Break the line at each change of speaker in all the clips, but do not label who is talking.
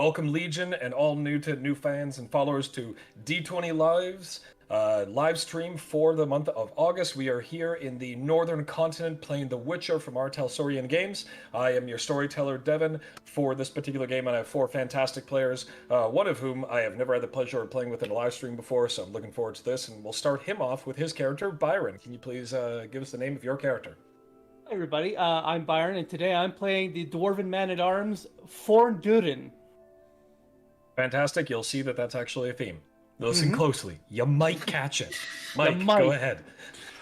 Welcome, Legion, and all new fans and followers to D20 Lives live stream for the month of August. We are here in the northern continent playing The Witcher from our Talsorian Games. I am your storyteller, Devin, for this particular game, and I have four fantastic players, one of whom I have never had the pleasure of playing with in a live stream before, so I'm looking forward to this, and we'll start him off with his character, Byron. Can you please give us the name of your character?
Hi everybody, I'm Byron, and today I'm playing the Dwarven Man-at-Arms, Forndurin.
Fantastic. You'll see that that's actually a theme. Listen closely. You might catch it. Mike, go ahead.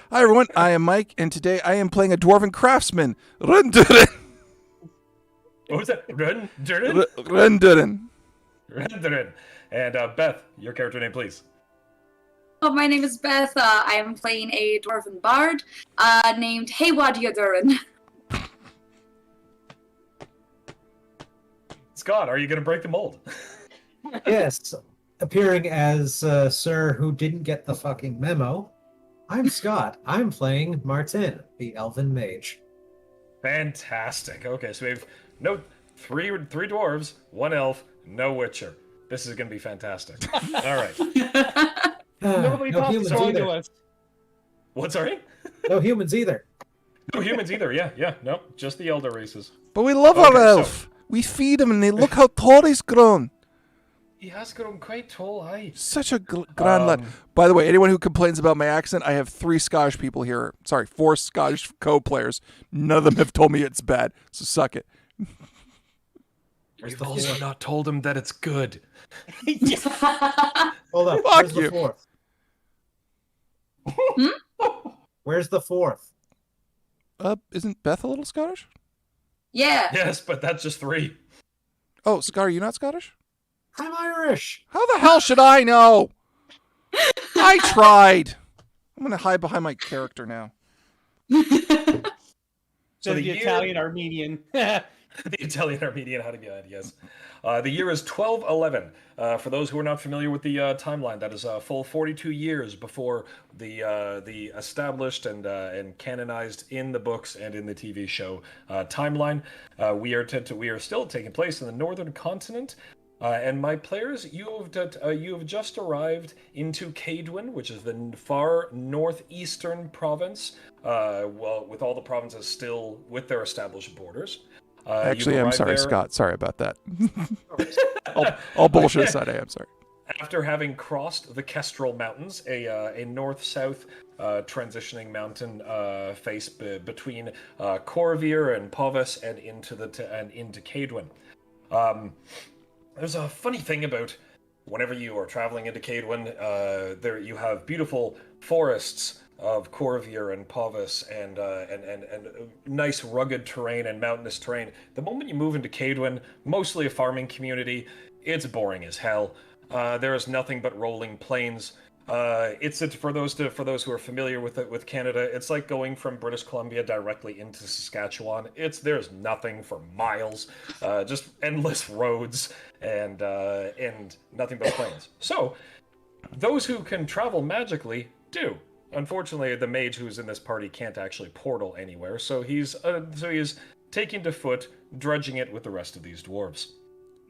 Hi everyone, I am Mike, and today I am playing a Dwarven Craftsman, Rundurin.
What was that? Rundurin? Rundurin. And Beth, your character name, please.
Oh, my name is Beth. I am playing a Dwarven Bard named Haywad Yadurin.
Scott, are you going to break the mold?
Yes, appearing as Sir who didn't get the fucking memo. I'm Scott. I'm playing Martin, the Elven Mage.
Fantastic. Okay, so we have three dwarves, one elf, no Witcher. This is going to be fantastic. All right.
Nobody
no
talks
humans
to
either.
us.
What, sorry?
No humans either.
No humans either, yeah. No, just the elder races.
But we love our elf. We feed him, and they look how tall he's grown.
He has grown quite tall, aye.
Such a grand lad. By the way, anyone who complains about my accent, I have 3 Scottish people here. Sorry, 4 Scottish co-players. None of them have told me it's bad, so suck it.
You've also not told him that it's good.
Hold up.
Fuck
Where's
you.
the fourth? Where's the fourth?
Isn't Beth a little Scottish?
Yeah.
Yes, but that's just 3.
Oh, Scott, are you not Scottish?
I'm Irish.
How the hell should I know? I tried. I'm going to hide behind my character now.
So the Italian Armenian.
The Italian Armenian, how to be yes. The year is 1211. For those who are not familiar with the timeline, that is a full 42 years before the established and canonized in the books and in the TV show timeline. We are still taking place in the northern continent. And my players, you have just arrived into Cadwin, which is the far northeastern province. Well, with all the provinces still with their established borders.
Actually, I'm sorry, Scott. Sorry about that. all bullshit aside, I am sorry.
After having crossed the Kestrel Mountains, a north-south transitioning mountain face between Corvir and Povis and into Cadwin. There's a funny thing about whenever you are traveling into Cadwin, there you have beautiful forests of Corvir and Povis and nice rugged terrain and mountainous terrain. The moment you move into Cadwin, mostly a farming community, it's boring as hell. There is nothing but rolling plains. It's for those who are familiar with Canada, it's like going from British Columbia directly into Saskatchewan. There's nothing for miles, just endless roads and nothing but plains. So those who can travel magically do. Unfortunately, the mage who's in this party can't actually portal anywhere, so he's taking to foot, drudging it with the rest of these dwarves.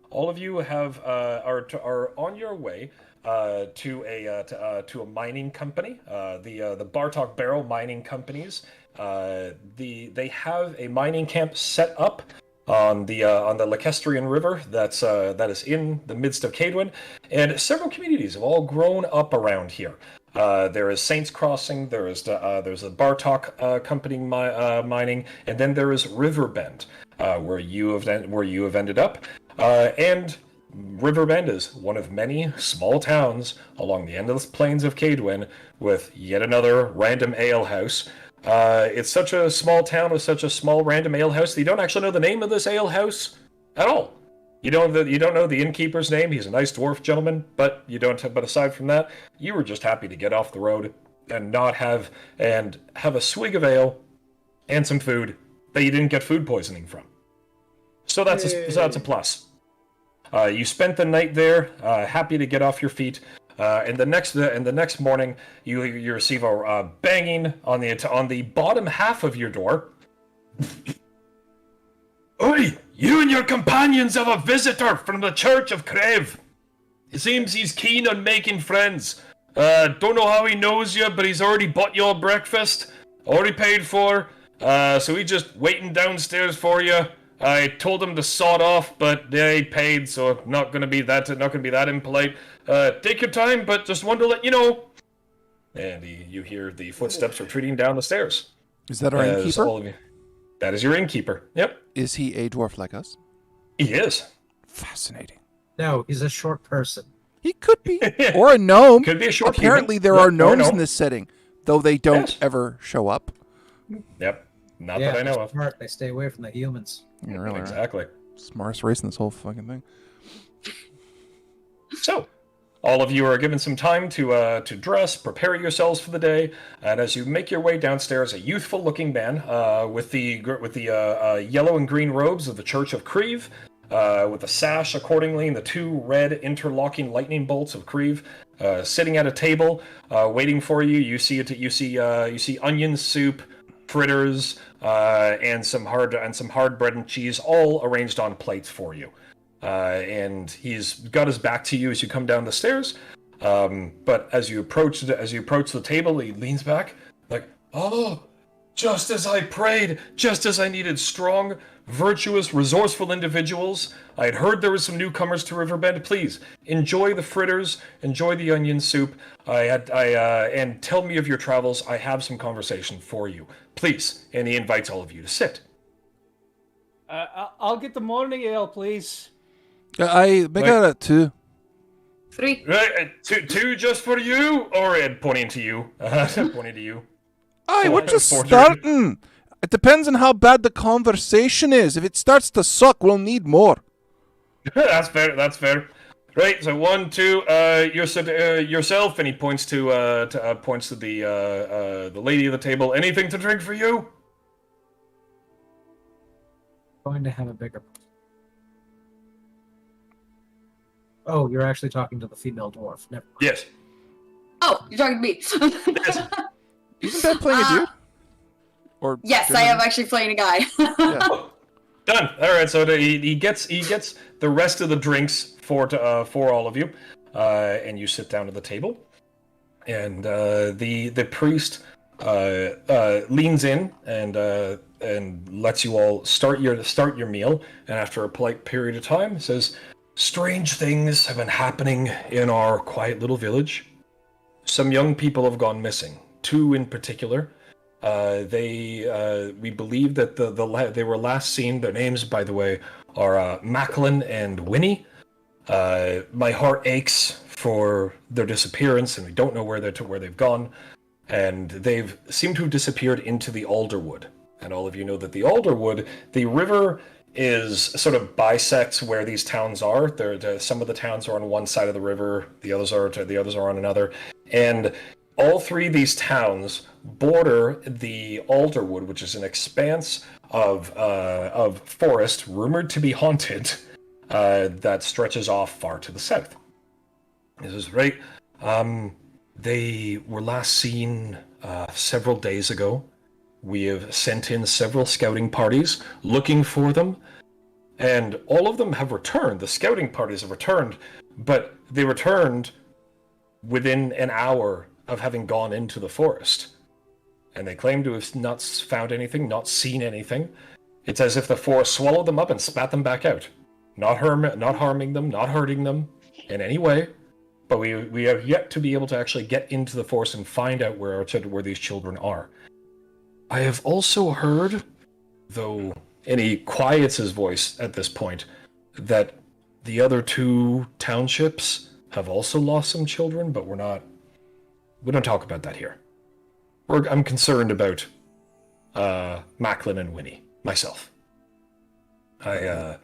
All of you are on your way to a mining company, the Bartok Barrow Mining Companies. They have a mining camp set up on the Lacestrian River that is in the midst of Cadwin, and several communities have all grown up around here. There is Saints Crossing, there's a Bartok company mining, and then there is Riverbend, where you have ended up, and Riverbend is one of many small towns along the endless plains of Cadwin with yet another random alehouse. It's such a small town with such a small random alehouse that you don't actually know the name of this alehouse at all. You don't know the innkeeper's name. He's a nice dwarf gentleman, but you don't. But aside from that, you were just happy to get off the road and have a swig of ale and some food that you didn't get food poisoning from. So that's a plus. You spent the night there, happy to get off your feet. And the next morning, you receive a banging on the bottom half of your door. Oi, You and your companions have a visitor from the Church of Creve. It seems he's keen on making friends. Don't know how he knows you, but he's already bought you all breakfast. Already paid for. So he's just waiting downstairs for you. I told him to sod off, but they paid, so not gonna be that impolite. Take your time, but just wanted to let you know. And you hear the footsteps retreating down the stairs.
Is that our innkeeper?
All of you. That is your innkeeper. Yep.
Is he a dwarf like us?
He is.
Fascinating.
No, he's a short person.
He could be. Or a gnome.
Could be a short
Apparently
human.
there
Yep,
are
or a
gnomes
gnome.
in this setting, though they don't
Yes.
ever show up.
Yep. Not
Yeah,
that I know
they're
of.
smart. They stay away from the humans.
Yeah, really, right?
Exactly.
Smartest race in this whole fucking thing.
So, all of you are given some time to dress, prepare yourselves for the day, and as you make your way downstairs, a youthful-looking man with the yellow and green robes of the Church of Creve, with a sash accordingly, and the two red interlocking lightning bolts of Creve, sitting at a table, waiting for you. You see onion soup, fritters, and some hard bread and cheese, all arranged on plates for you. And he's got his back to you as you come down the stairs. But as you approach the table, he leans back, like, "Oh, just as I prayed, just as I needed strong, virtuous, resourceful individuals. I had heard there were some newcomers to Riverbend. Please enjoy the fritters, enjoy the onion soup. And tell me of your travels. I have some conversation for you, please." And he invites all of you to sit.
I'll get the morning ale, please.
I make
Wait.
out at 2.
3.
Right, two just for you, or pointing to you, pointing to you.
Aye, we're just
4:30.
starting. It depends on how bad the conversation is. If it starts to suck, we'll need more.
That's fair. That's fair. Right. So 1, 2. Yourself, and he points to the lady of the table. Anything to drink for you?
Going to have a bigger. Oh, you're actually talking to the female dwarf. Never mind.
Yes.
Oh, you're talking to me.
Isn't that playing a dude? Or
Yes, I am actually playing a guy.
Yeah.
Done. All right. So he gets the rest of the drinks for all of you, and you sit down at the table, and the priest leans in and lets you all start your meal, and after a polite period of time says, "Strange things have been happening in our quiet little village. Some young people have gone missing. 2 in particular. We believe that they were last seen. Their names, by the way, are Macklin and Winnie. My heart aches for their disappearance, and we don't know where they've gone. And they've seemed to have disappeared into the Alderwood. And all of you know that the Alderwood, the river, is sort of bisects where these towns are. Some of the towns are on one side of the river, the others are on another, and all 3 of these towns border the Alderwood, which is an expanse of forest rumored to be haunted, that stretches off far to the south. This is right. They were last seen several days ago. We have sent in several scouting parties looking for them, and all of them have returned. The scouting parties have returned, but they returned within an hour of having gone into the forest. And they claim to have not found anything, not seen anything. It's as if the forest swallowed them up and spat them back out. Not harming them, not hurting them in any way. But we have yet to be able to actually get into the forest and find out where these children are. I have also heard, though, and he quiets his voice at this point, that the other 2 townships have also lost some children, but we don't talk about that here. I'm concerned about Macklin and Winnie, myself. I'm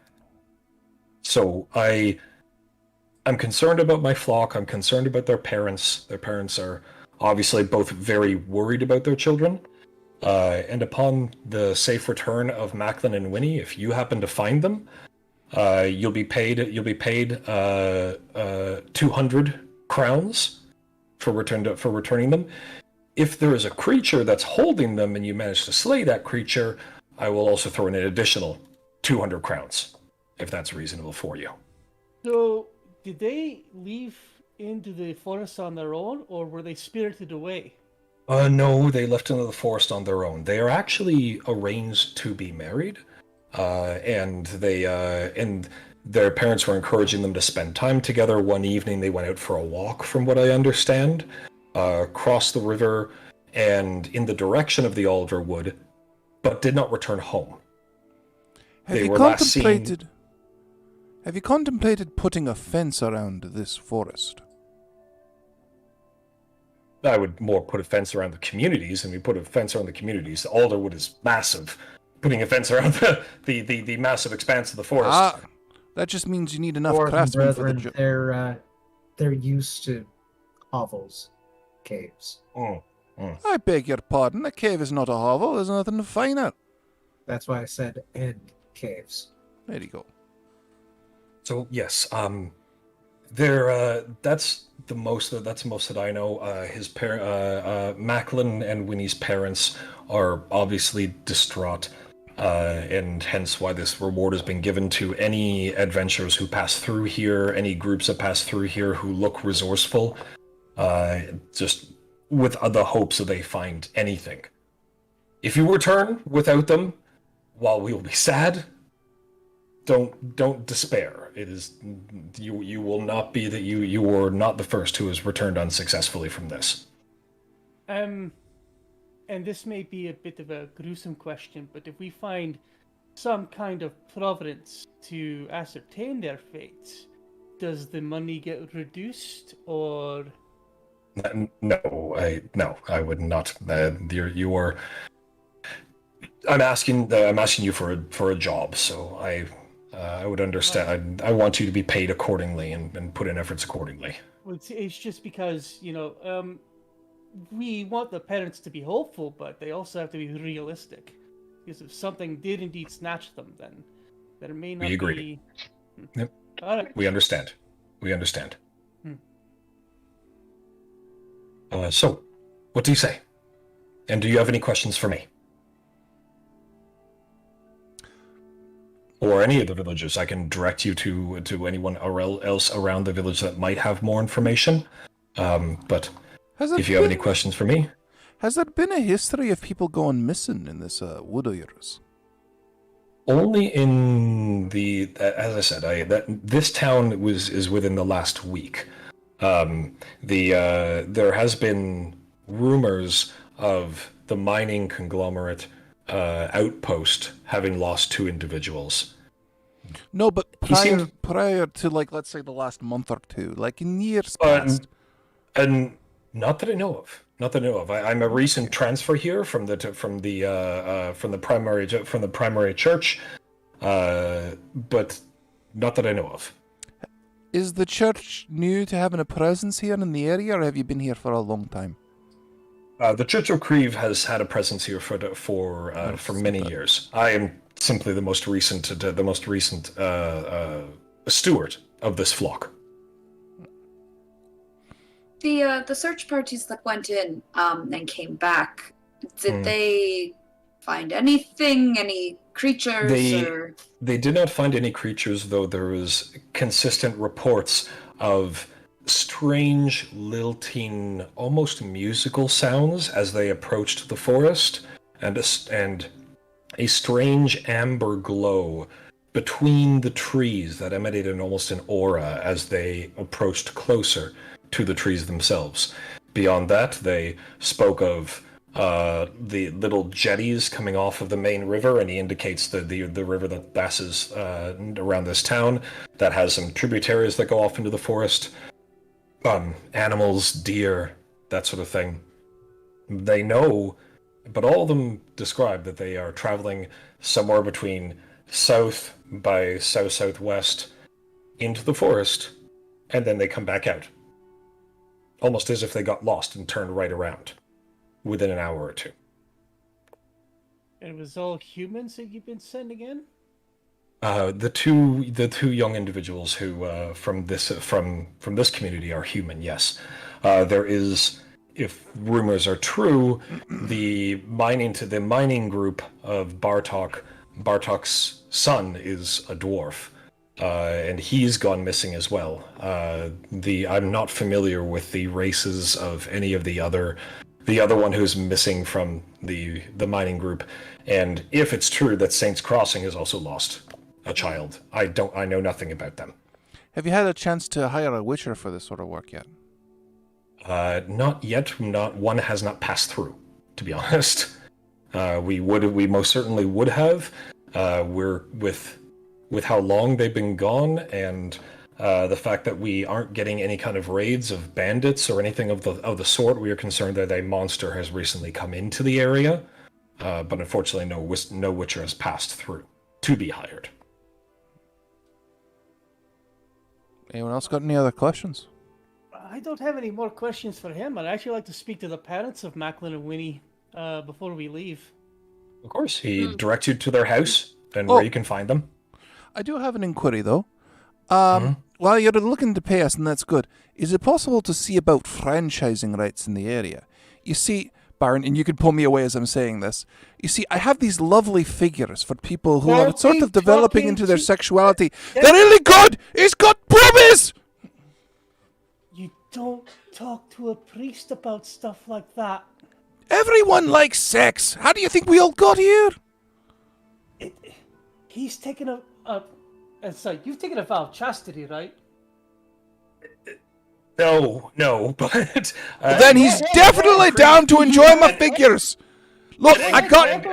concerned about my flock. I'm concerned about their parents. Their parents are obviously both very worried about their children. And upon the safe return of Macklin and Winnie, if you happen to find them, you'll be paid 200 crowns for returning them. If there is a creature that's holding them and you manage to slay that creature, I will also throw in an additional 200 crowns, if that's reasonable for you.
So, did they leave into the forest on their own, or were they spirited away?
No, they left into the forest on their own. They are actually arranged to be married, and their parents were encouraging them to spend time together. One evening, they went out for a walk, from what I understand, crossed the river and in the direction of the alder wood, but did not return home.
Have you contemplated putting a fence around this forest?
I would more put a fence around the communities, and we put a fence around the communities. Alderwood is massive. Putting a fence around the massive expanse of the forest.
That just means you need enough
Dwarven
craftsmen for the
brethren,
job.
they're used to hovels, caves.
I beg your pardon. A cave is not a hovel. There's nothing to find out.
That's why I said end caves.
There you go.
So yes, that's the most that I know. His Macklin and Winnie's parents are obviously distraught, and hence why this reward has been given to any adventurers who pass through here, any groups that pass through here who look resourceful, just with the hopes that they find anything. If you return without them, while we will be sad, don't despair. It is you will not be that you were not the first who has returned unsuccessfully from this.
And this may be a bit of a gruesome question, but if we find some kind of providence to ascertain their fates, does the money get reduced, or?
No, I would not. You are. I'm asking you for a job, so I would understand. I want you to be paid accordingly and put in efforts accordingly.
Well, it's just because, we want the parents to be hopeful, but they also have to be realistic. Because if something did indeed snatch them, then there may not be...
We agree. Yep.
All right.
We understand. So, what do you say? And do you have any questions for me? Or any of the villagers? I can direct you to anyone else around the village that might have more information. But if you have any questions for me...
Has there been a history of people going missing in this wood of yours?
Only in the... As I said, this town is within the last week. There has been rumors of the mining conglomerate outpost having lost 2 individuals.
No, but prior to, like, let's say the last month or two, like in years past.
And not that I know of. I'm a recent transfer here from the primary church, but not that I know of.
Is the church new to having a presence here in the area, or have you been here for a long time?
The Church of Creve has had a presence here for many years. I am simply the most recent steward of this flock.
The search parties that went in and came back, did they find anything, any creatures?
They did not find any creatures, though there was consistent reports of strange, lilting, almost musical sounds as they approached the forest, and a strange amber glow between the trees that emanated almost an aura as they approached closer to the trees themselves. Beyond that, they spoke of the little jetties coming off of the main river, and he indicates the river that passes around this town that has some tributaries that go off into the forest. Animals, deer, that sort of thing. They know, but all of them describe that they are traveling somewhere between south by south-southwest into the forest, and then they come back out. Almost as if they got lost and turned right around within an hour or two.
And it was all humans that you've been sending in?
The two young individuals who from this community are human. Yes, there is, if rumors are true, the mining group of Bartok Bartok's son is a dwarf, and he's gone missing as well. I'm not familiar with the races of any of the other one who's missing from the mining group, and if it's true that Saints Crossing has also lost a child, I know nothing about them.
Have you had a chance to hire a witcher for this sort of work yet?
Not yet. Not one has not passed through, to be honest. We most certainly would have. We're with how long they've been gone, and the fact that we aren't getting any kind of raids of bandits or anything of the sort. We are concerned that a monster has recently come into the area, but unfortunately, no witcher has passed through to be hired.
Anyone else got any other questions?
I don't have any more questions for him. I'd actually like to speak to the parents of Macklin and Winnie before we leave.
Of course, he directs you to their house and where you can find them.
I do have an inquiry, though. While you're looking to pay us, and that's good, is it possible to see about franchising rights in the area? You see, Baron, and you can pull me away as I'm saying this, you see, I have these lovely figures for people who are sort of developing into their sexuality. They're really good! He's got boobies!
You don't talk to a priest about stuff like that.
Everyone likes sex! How do you think we all got here?
He's taken a it's like, you've taken a vow of chastity, right?
No, but...
Then he's definitely down to enjoy my figures! Look, I got...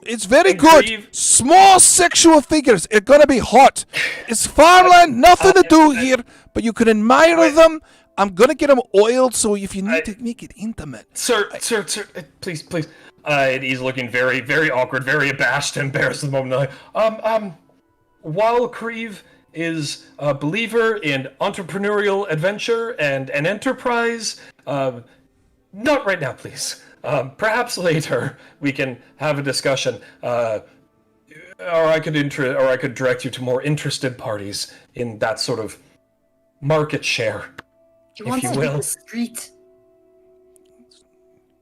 It's very good. Small sexual figures. It's gonna be hot. It's farmland, nothing to do here, but you can admire them. I'm gonna get them oiled, so if you need to make it intimate...
Sir, please. And he's looking very, very awkward, very abashed and embarrassed at the moment. While Creve is a believer in entrepreneurial adventure and an enterprise, not right now, please. Perhaps later we can have a discussion, or I could direct you to more interested parties in that sort of market share, if you will.
Discreet.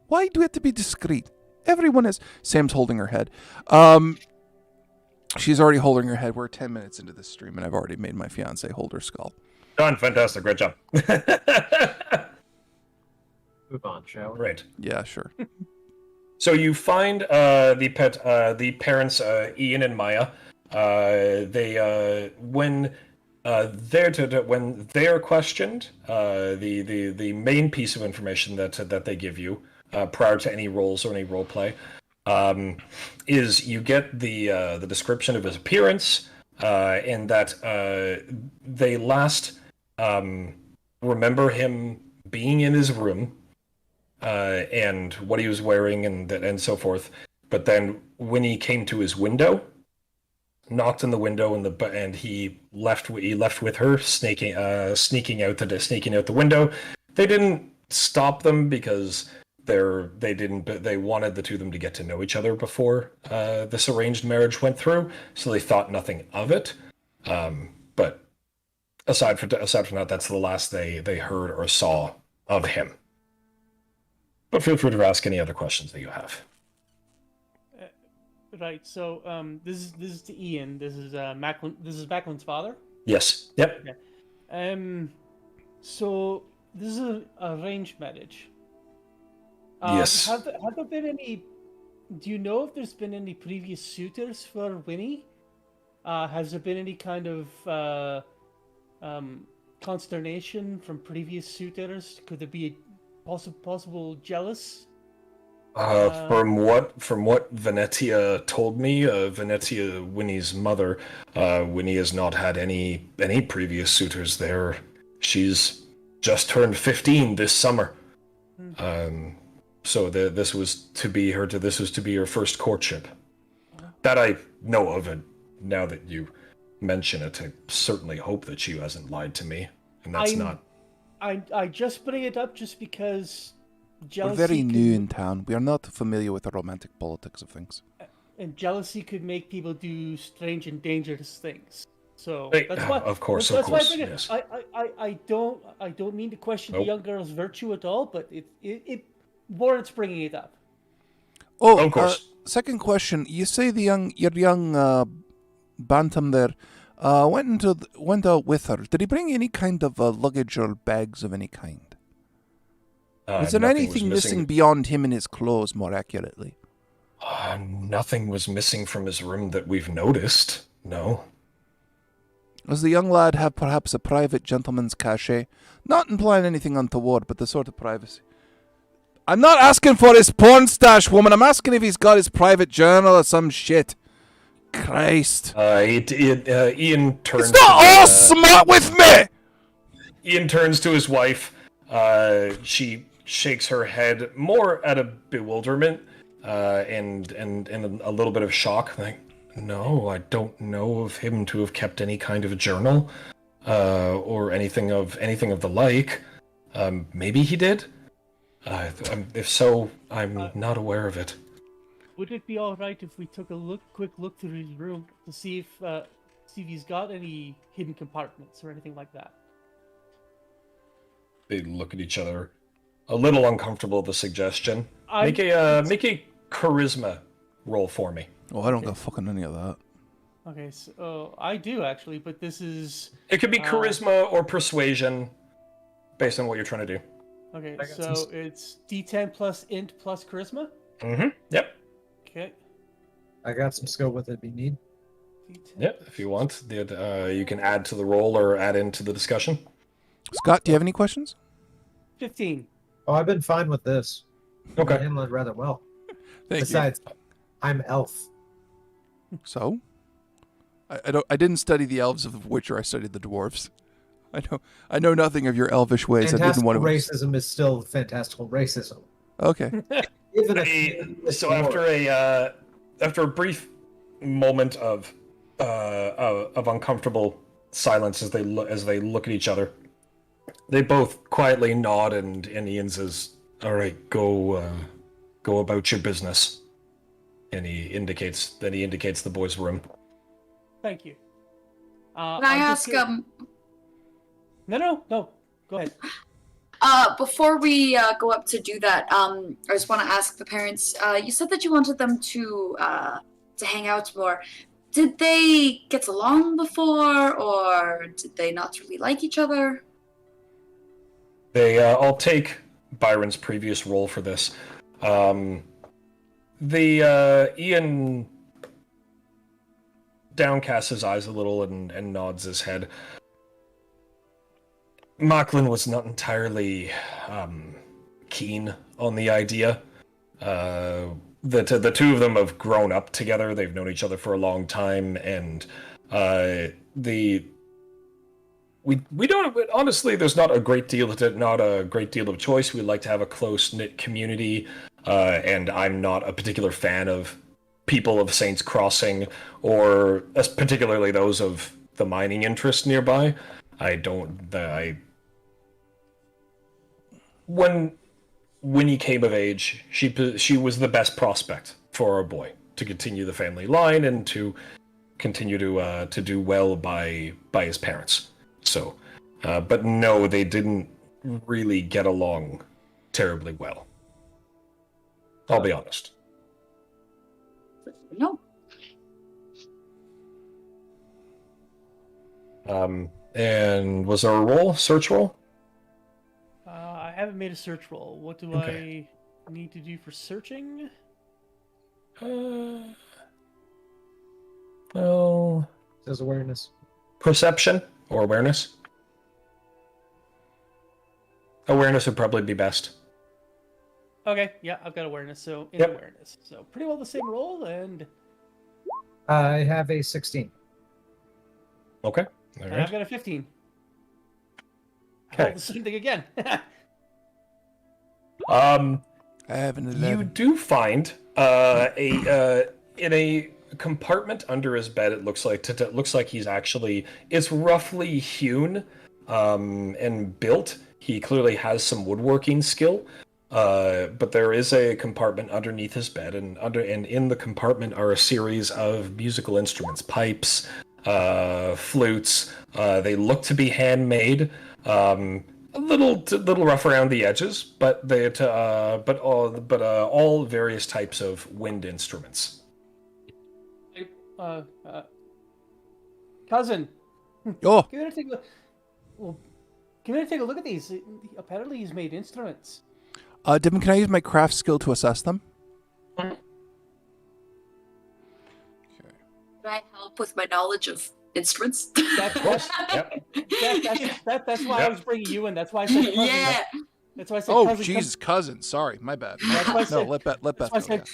Why do we have to be discreet? Everyone is... Sam's holding her head. She's already holding her head. We're 10 minutes into this stream, and I've already made my fiance hold her skull.
Done. Fantastic. Great job.
Move on, shall we?
Right.
Yeah, sure.
So you find the parents, Ian and Maya. When they're questioned, the main piece of information that they give you prior to any rolls or any role play is you get the description of his appearance, and that they last remember him being in his room. And what he was wearing and so forth. But then when he came to his window, knocked on the window and he left with her, sneaking out the window. They didn't stop them because they wanted the two of them to get to know each other before this arranged marriage went through. So they thought nothing of it. But aside from that, that's the last they heard or saw of him. But feel free to ask any other questions that you have.
Right. So this is to Ian. This is Macklin. This is Macklin's father.
Yes. Yep.
Okay. So this is an arranged marriage.
Yes.
Have there been any? Do you know if there's been any previous suitors for Winnie? Has there been any kind of consternation from previous suitors? Could there be a possible jealous?
From what Venetia told me, Venetia, Winnie's mother, Winnie has not had any previous suitors there. She's just turned 15 this summer. So this was to be her first courtship. That I know of, and now that you mention it, I certainly hope that she hasn't lied to me, and that's not.
I just bring it up just because jealousy.
We're very new in town. We are not familiar with the romantic politics of things.
And jealousy could make people do strange and dangerous things. So
that's why, of course, yes.
I don't mean to question the young girl's virtue at all, but it warrants bringing it up.
Oh,
Of course.
Second question. You say your young bantam there went out with her. Did he bring any kind of luggage or bags of any kind? Was there
Nothing
anything missing beyond him and his clothes, more accurately?
Nothing was missing from his room that we've noticed. No.
Does the young lad have perhaps a private gentleman's cachet? Not implying anything untoward, but the sort of privacy. I'm not asking for his porn stash, woman. I'm asking if he's got his private journal or some shit. Christ.
Ian turns.
It's not all smart with me!
Ian turns to his wife. She shakes her head more out of bewilderment and a little bit of shock. Like, no, I don't know of him to have kept any kind of journal or anything of the like. Maybe he did. If so, I'm not aware of it.
Would it be all right if we took a quick look through his room to see if he's got any hidden compartments or anything like that?
They look at each other, a little uncomfortable at the suggestion. Make a charisma roll for me.
Oh, I don't got fucking any of that.
Okay, so I do actually, but this is...
It could be charisma or persuasion, based on what you're trying to do.
Okay, so it's D10 plus int plus charisma?
Mm-hmm. Yep.
Okay.
I got some skill with it if you need.
D10
Yep, if you want. You can add to the roll or add into the discussion.
Scott, do you have any questions?
15.
Oh, I've been fine with this.
Okay.
I handled it rather well.
Thank
Besides, I'm elf.
you. So? I didn't study the elves of The Witcher, I studied the dwarves. I know nothing of your elvish ways.
Fantastical racism is still fantastical racism.
Okay.
So after a brief moment of uncomfortable silence as they look at each other, they both quietly nod, and Ian says, "All right, go about your business." And he indicates the boys' room.
Thank you.
Can I ask,
No, go ahead.
before we go up to do that, I just want to ask the parents, you said that you wanted them to hang out more. Did they get along before, or did they not really like each other?
I'll take Byron's previous role for this. Ian downcasts his eyes a little and nods his head. Macklin was not entirely keen on the idea. The two of them have grown up together. They've known each other for a long time, and we don't, honestly, there's not a great deal of choice. We like to have a close-knit community, and I'm not a particular fan of people of Saints Crossing, or particularly those of the mining interest nearby. When he came of age, she was the best prospect for our boy to continue the family line and to continue to do well by his parents. So, but no, they didn't really get along terribly well. I'll be honest.
No.
And was there a roll? Search roll?
I haven't made a search roll. What do
Okay.
I need to do for searching?
Well,
Says awareness.
perception or awareness? Awareness would probably be best.
Okay, yeah, I've got awareness, so in
Yep.
awareness. So pretty well the same roll, and
I have a 16.
Okay. All
I've
right.
got a 15.
Okay.
Roll the same thing again.
I have an
You
11.
do find in a compartment under his bed. It looks like he's actually, it's roughly hewn and built. He clearly has some woodworking skill. But there is a compartment underneath his bed, and in the compartment are a series of musical instruments, pipes, flutes. They look to be handmade. A little rough around the edges, but all various types of wind instruments.
Uh, uh, cousin,
Oh,
come here and take a look. Well, come here and take a look at these. Apparently, he's made instruments.
Devin, can I use my craft skill to assess them?
Can I help with my knowledge of instruments?
That's
Yep.
that's why I was bringing you in. That's why I said cousin.
Yeah.
That's why I said
Oh,
cousin.
Jesus, cousin. Sorry, my bad.
That's why I
No,
said-
let Beth
That's
go.
why I said.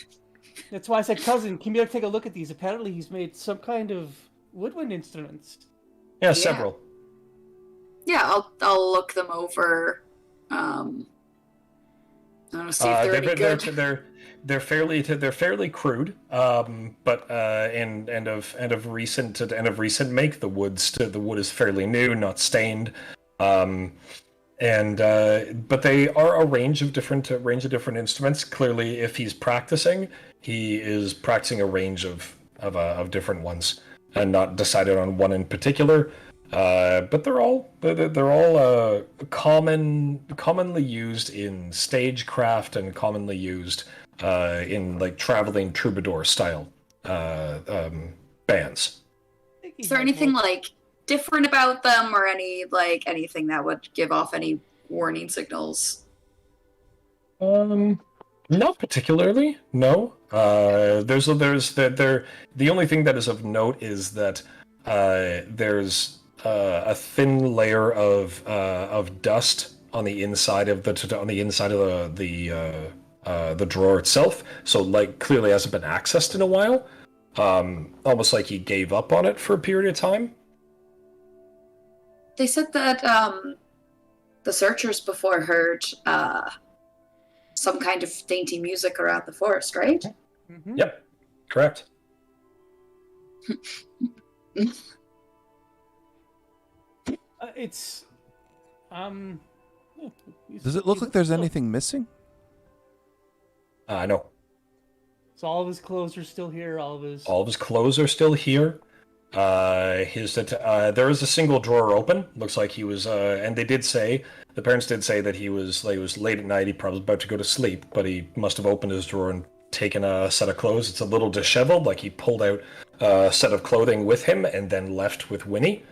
That's why I said cousin. Come here and take a look at these. Apparently, he's made some kind of woodwind instruments.
Yeah, several.
Yeah, I'll look them over. I want to see if they're any good.
They're fairly crude, but and of recent make. The wood is fairly new, not stained, but they are a range of different instruments. Clearly, if he's practicing, he is practicing a range of different ones, and not decided on one in particular. But they're all commonly used in stagecraft and commonly used in like traveling troubadour style bands.
Is there anything like different about them, or anything that would give off any warning signals?
Not particularly. No. The only thing that is of note is that there's a thin layer of dust on the inside of the drawer itself. So like clearly hasn't been accessed in a while. Almost like he gave up on it for a period of time.
They said that the searchers before heard some kind of dainty music around the forest, right?
Mm-hmm.
Yep. Correct.
It's
Does it look like there's anything missing?
No.
So all of his clothes are still here. All of his
clothes are still here. There is a single drawer open. Looks like he was, and the parents did say that he was late at night. He probably was about to go to sleep, but he must have opened his drawer and taken a set of clothes. It's a little disheveled, like he pulled out a set of clothing with him and then left with Winnie.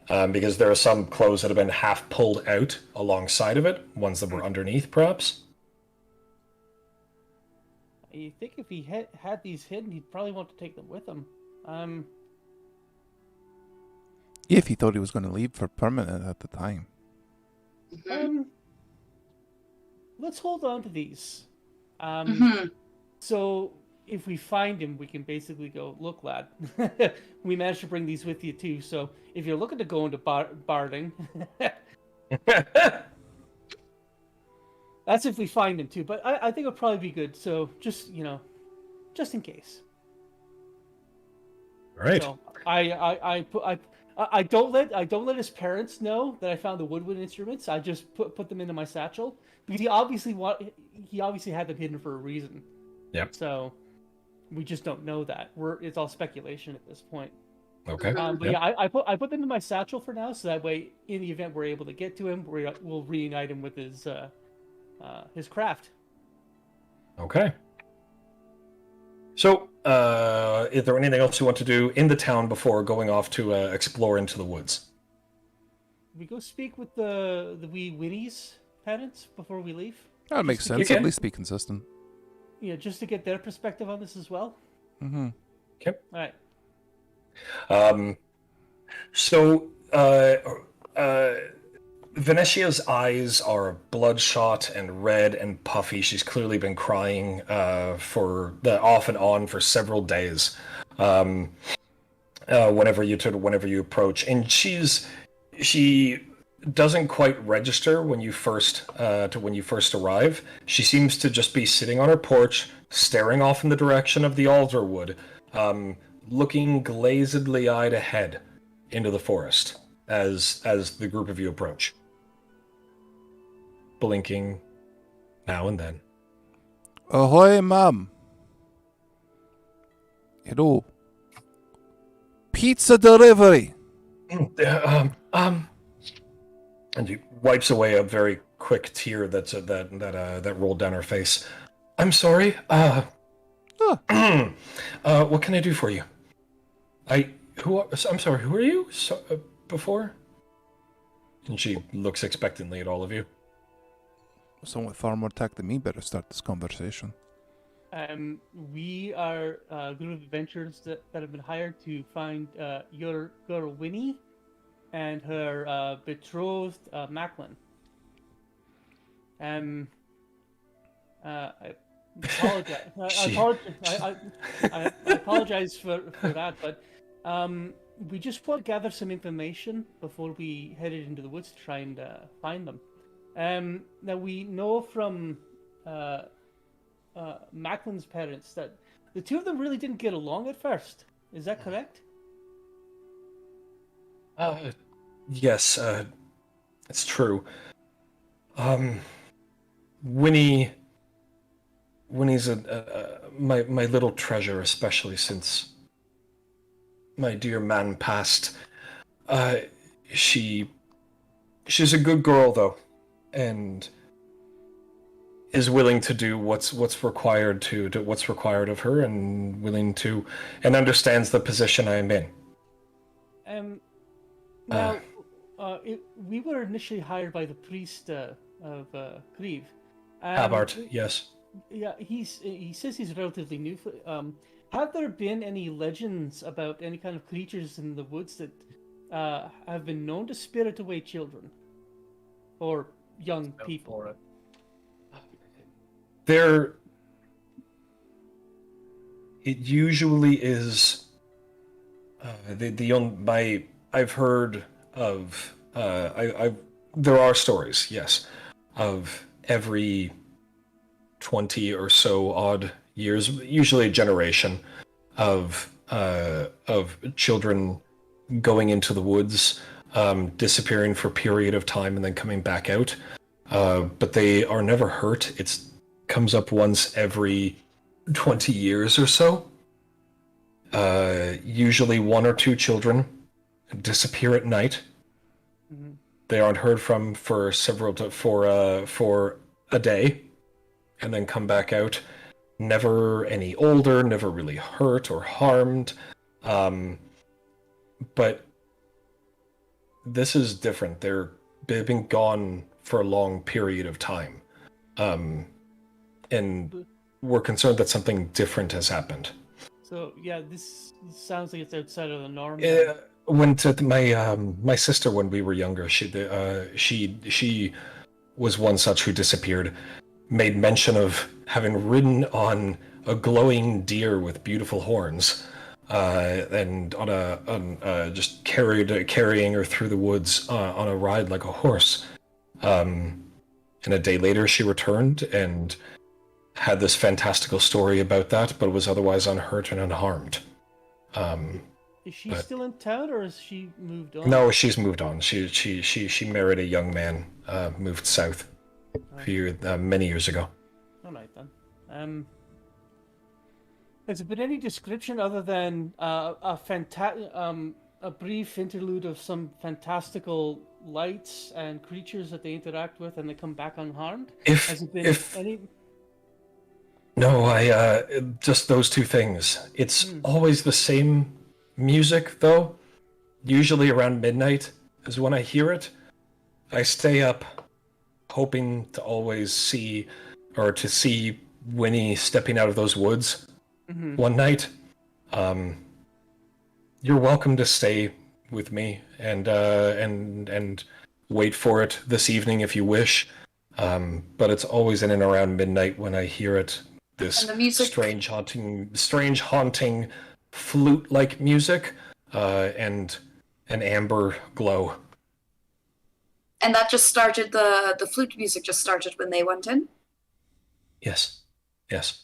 Because there are some clothes that have been half pulled out alongside of it, ones that were underneath, perhaps.
You think if he had these hidden, he'd probably want to take them with him.
If he thought he was going to leave for permanent at the time.
Let's hold on to these.
Mm-hmm.
So if we find him, we can basically go, look, lad, we managed to bring these with you too. So if you're looking to go into barding, that's if we find him too. But I think it'll probably be good. So just in case.
All right.
So I don't let his parents know that I found the woodwind instruments. I just put them into my satchel because he obviously had them hidden for a reason.
Yep.
So we just don't know that. It's all speculation at this point.
Okay.
But yeah, I put them in my satchel for now, so that way, in the event we're able to get to him, we'll reunite him with his craft.
Okay. So, is there anything else you want to do in the town before going off to explore into the woods?
We go speak with the wee Winnie's parents before we leave.
That makes sense.
can.
At least be consistent.
Yeah, just to get their perspective on this as well.
Mm-hmm.
Okay.
All right.
So, Venetia's eyes are bloodshot and red and puffy. She's clearly been crying off and on for several days. Whenever you approach, and she doesn't quite register when you first arrive. She seems to just be sitting on her porch, staring off in the direction of the alderwood, looking glazedly eyed ahead into the forest as the group of you approach, blinking now and then.
Ahoy, Mum. Hello. Pizza delivery.
And she wipes away a very quick tear that rolled down her face. I'm sorry. What can I do for you? I'm sorry. Who are you? Before? And she looks expectantly at all of you.
Someone with far more tact than me better start this conversation.
We are a group of adventurers that have been hired to find your girl Winnie and her betrothed Macklin. I apologize. I apologize for that, but we just want to gather some information before we headed into the woods to try and find them. Now we know from Macklin's parents that the two of them really didn't get along at first. Is that correct?
Yes, it's true. Winnie's my little treasure, especially since my dear man passed. She's a good girl though, and is willing to do what's required to what's required of her, and willing to, and understands the position I am in.
Now, we were initially hired by the priest of Grieve.
Abart, yes.
Yeah, he says he's relatively new. Have there been any legends about any kind of creatures in the woods that have been known to spirit away children or young people?
It usually is. I've heard of. There are stories, yes, of every 20 or so odd years, usually a generation, of children going into the woods, disappearing for a period of time and then coming back out. But they are never hurt. It comes up once every 20 years or so. Usually one or two children disappear at night. Mm-hmm. They aren't heard from for for a day, and then come back out. Never any older, never really hurt or harmed. But this is different. They've been gone for a long period of time. And we're concerned that something different has happened.
So yeah, this sounds like it's outside of the norm.
When to my sister, when we were younger, she was one such who disappeared. Made mention of having ridden on a glowing deer with beautiful horns, and just carrying her through the woods on a ride like a horse. And a day later, she returned and had this fantastical story about that, but was otherwise unhurt and unharmed.
Is she still in town, or has she moved on?
No, she's moved on. She married a young man, moved south many years ago.
All right then. Has there been any description other than a brief interlude of some fantastical lights and creatures that they interact with and they come back unharmed?
No, just those two things. It's always the same music, though. Usually around midnight is when I hear it. I stay up hoping to always see Winnie stepping out of those woods one night. You're welcome to stay with me and wait for it this evening if you wish. But it's always in and around midnight when I hear it. This strange haunting flute-like music, and an amber glow.
And that just started, the flute music just started when they went in?
Yes.
Okay.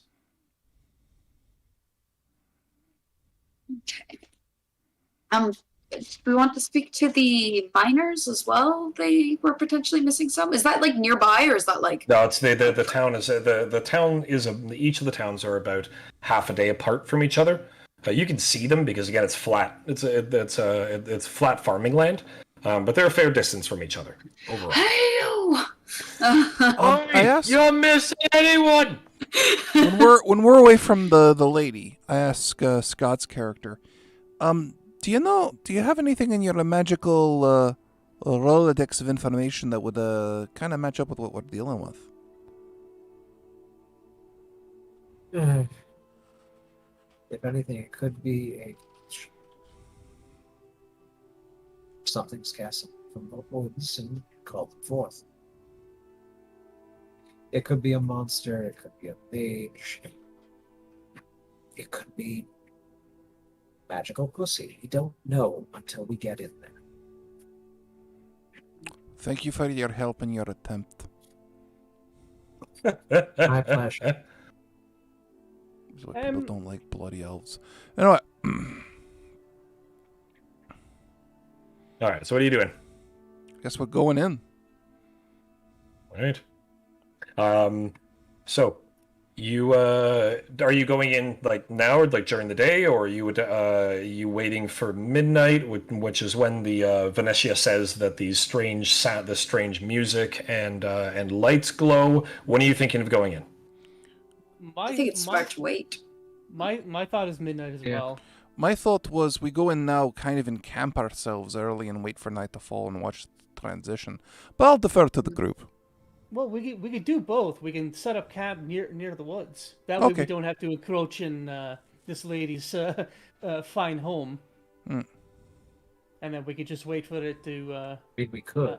We want to speak to the miners as well. They were potentially missing some. Is that like nearby, or is that like?
No, it's the town is the town is each of the towns are about half a day apart from each other. You can see them because again it's flat. It's flat farming land, but they're a fair distance from each other overall.
Hey-o!
I asked
You're missing anyone.
when we're away from the lady. I ask Scott's character, do you have anything in your magical Rolodex of information that would kind of match up with what we're dealing with?
If anything, it could be something's cast from the woods and called forth. It could be a monster. It could be a mage. It could be magical pussy. We don't know until we get in there.
Thank you for your help in your attempt.
My pleasure.
It's like people don't like bloody elves. Anyway.
All right. So what are you doing?
Guess we're going in.
All right. So you are you going in like now or like during the day, or you waiting for midnight, which is when the Venetia says that the strange music and lights glow? When are you thinking of going in?
I think it's smart to wait.
My thought is midnight as well.
My thought was we go in now, kind of encamp ourselves early and wait for night to fall and watch the transition. But I'll defer to the group.
Well, we could do both. We can set up camp near the woods. That way
Okay.
we don't have to encroach in this lady's fine home.
Mm.
And then we could just wait for it to.
We could.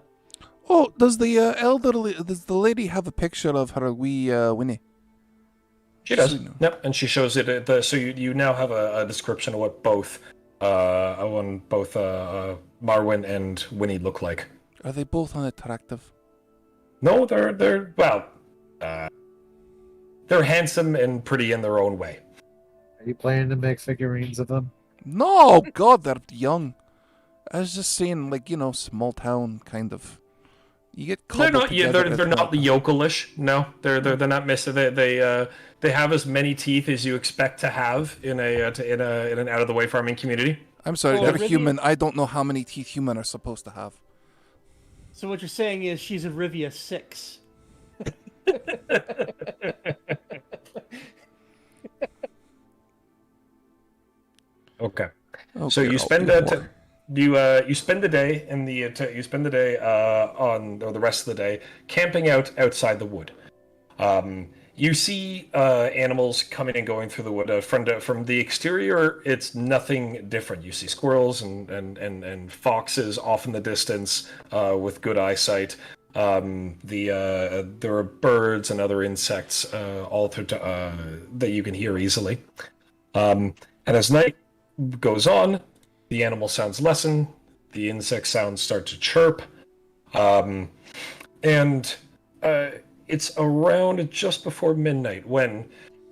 Oh, does the lady have a picture of her wee Winnie?
She does. Yep, and she shows it. So you now have a description of what both Marwyn and Winnie look like.
Are they both unattractive?
No, they're handsome and pretty in their own way.
Are you planning to make figurines of them?
No, God, they're young. I was just saying, like, small town kind of. You get
They're
cobbled
not. Yeah,
together
they're
at
not the yokelish. No, they're not missing. They have as many teeth as you expect to have in an out of the way farming community.
I'm sorry,
Oh,
they're
really?
human. I don't know how many teeth human are supposed to have.
So what you're saying is she's a Rivia 6.
Okay.
Oh,
So you
God,
spend
I'll be a
that. You spend the day or the rest of the day camping outside the wood. You see animals coming and going through the wood. From the exterior, it's nothing different. You see squirrels and foxes off in the distance with good eyesight. There are birds and other insects that you can hear easily. And as night goes on, the animal sounds lessen, the insect sounds start to chirp, and it's around just before midnight when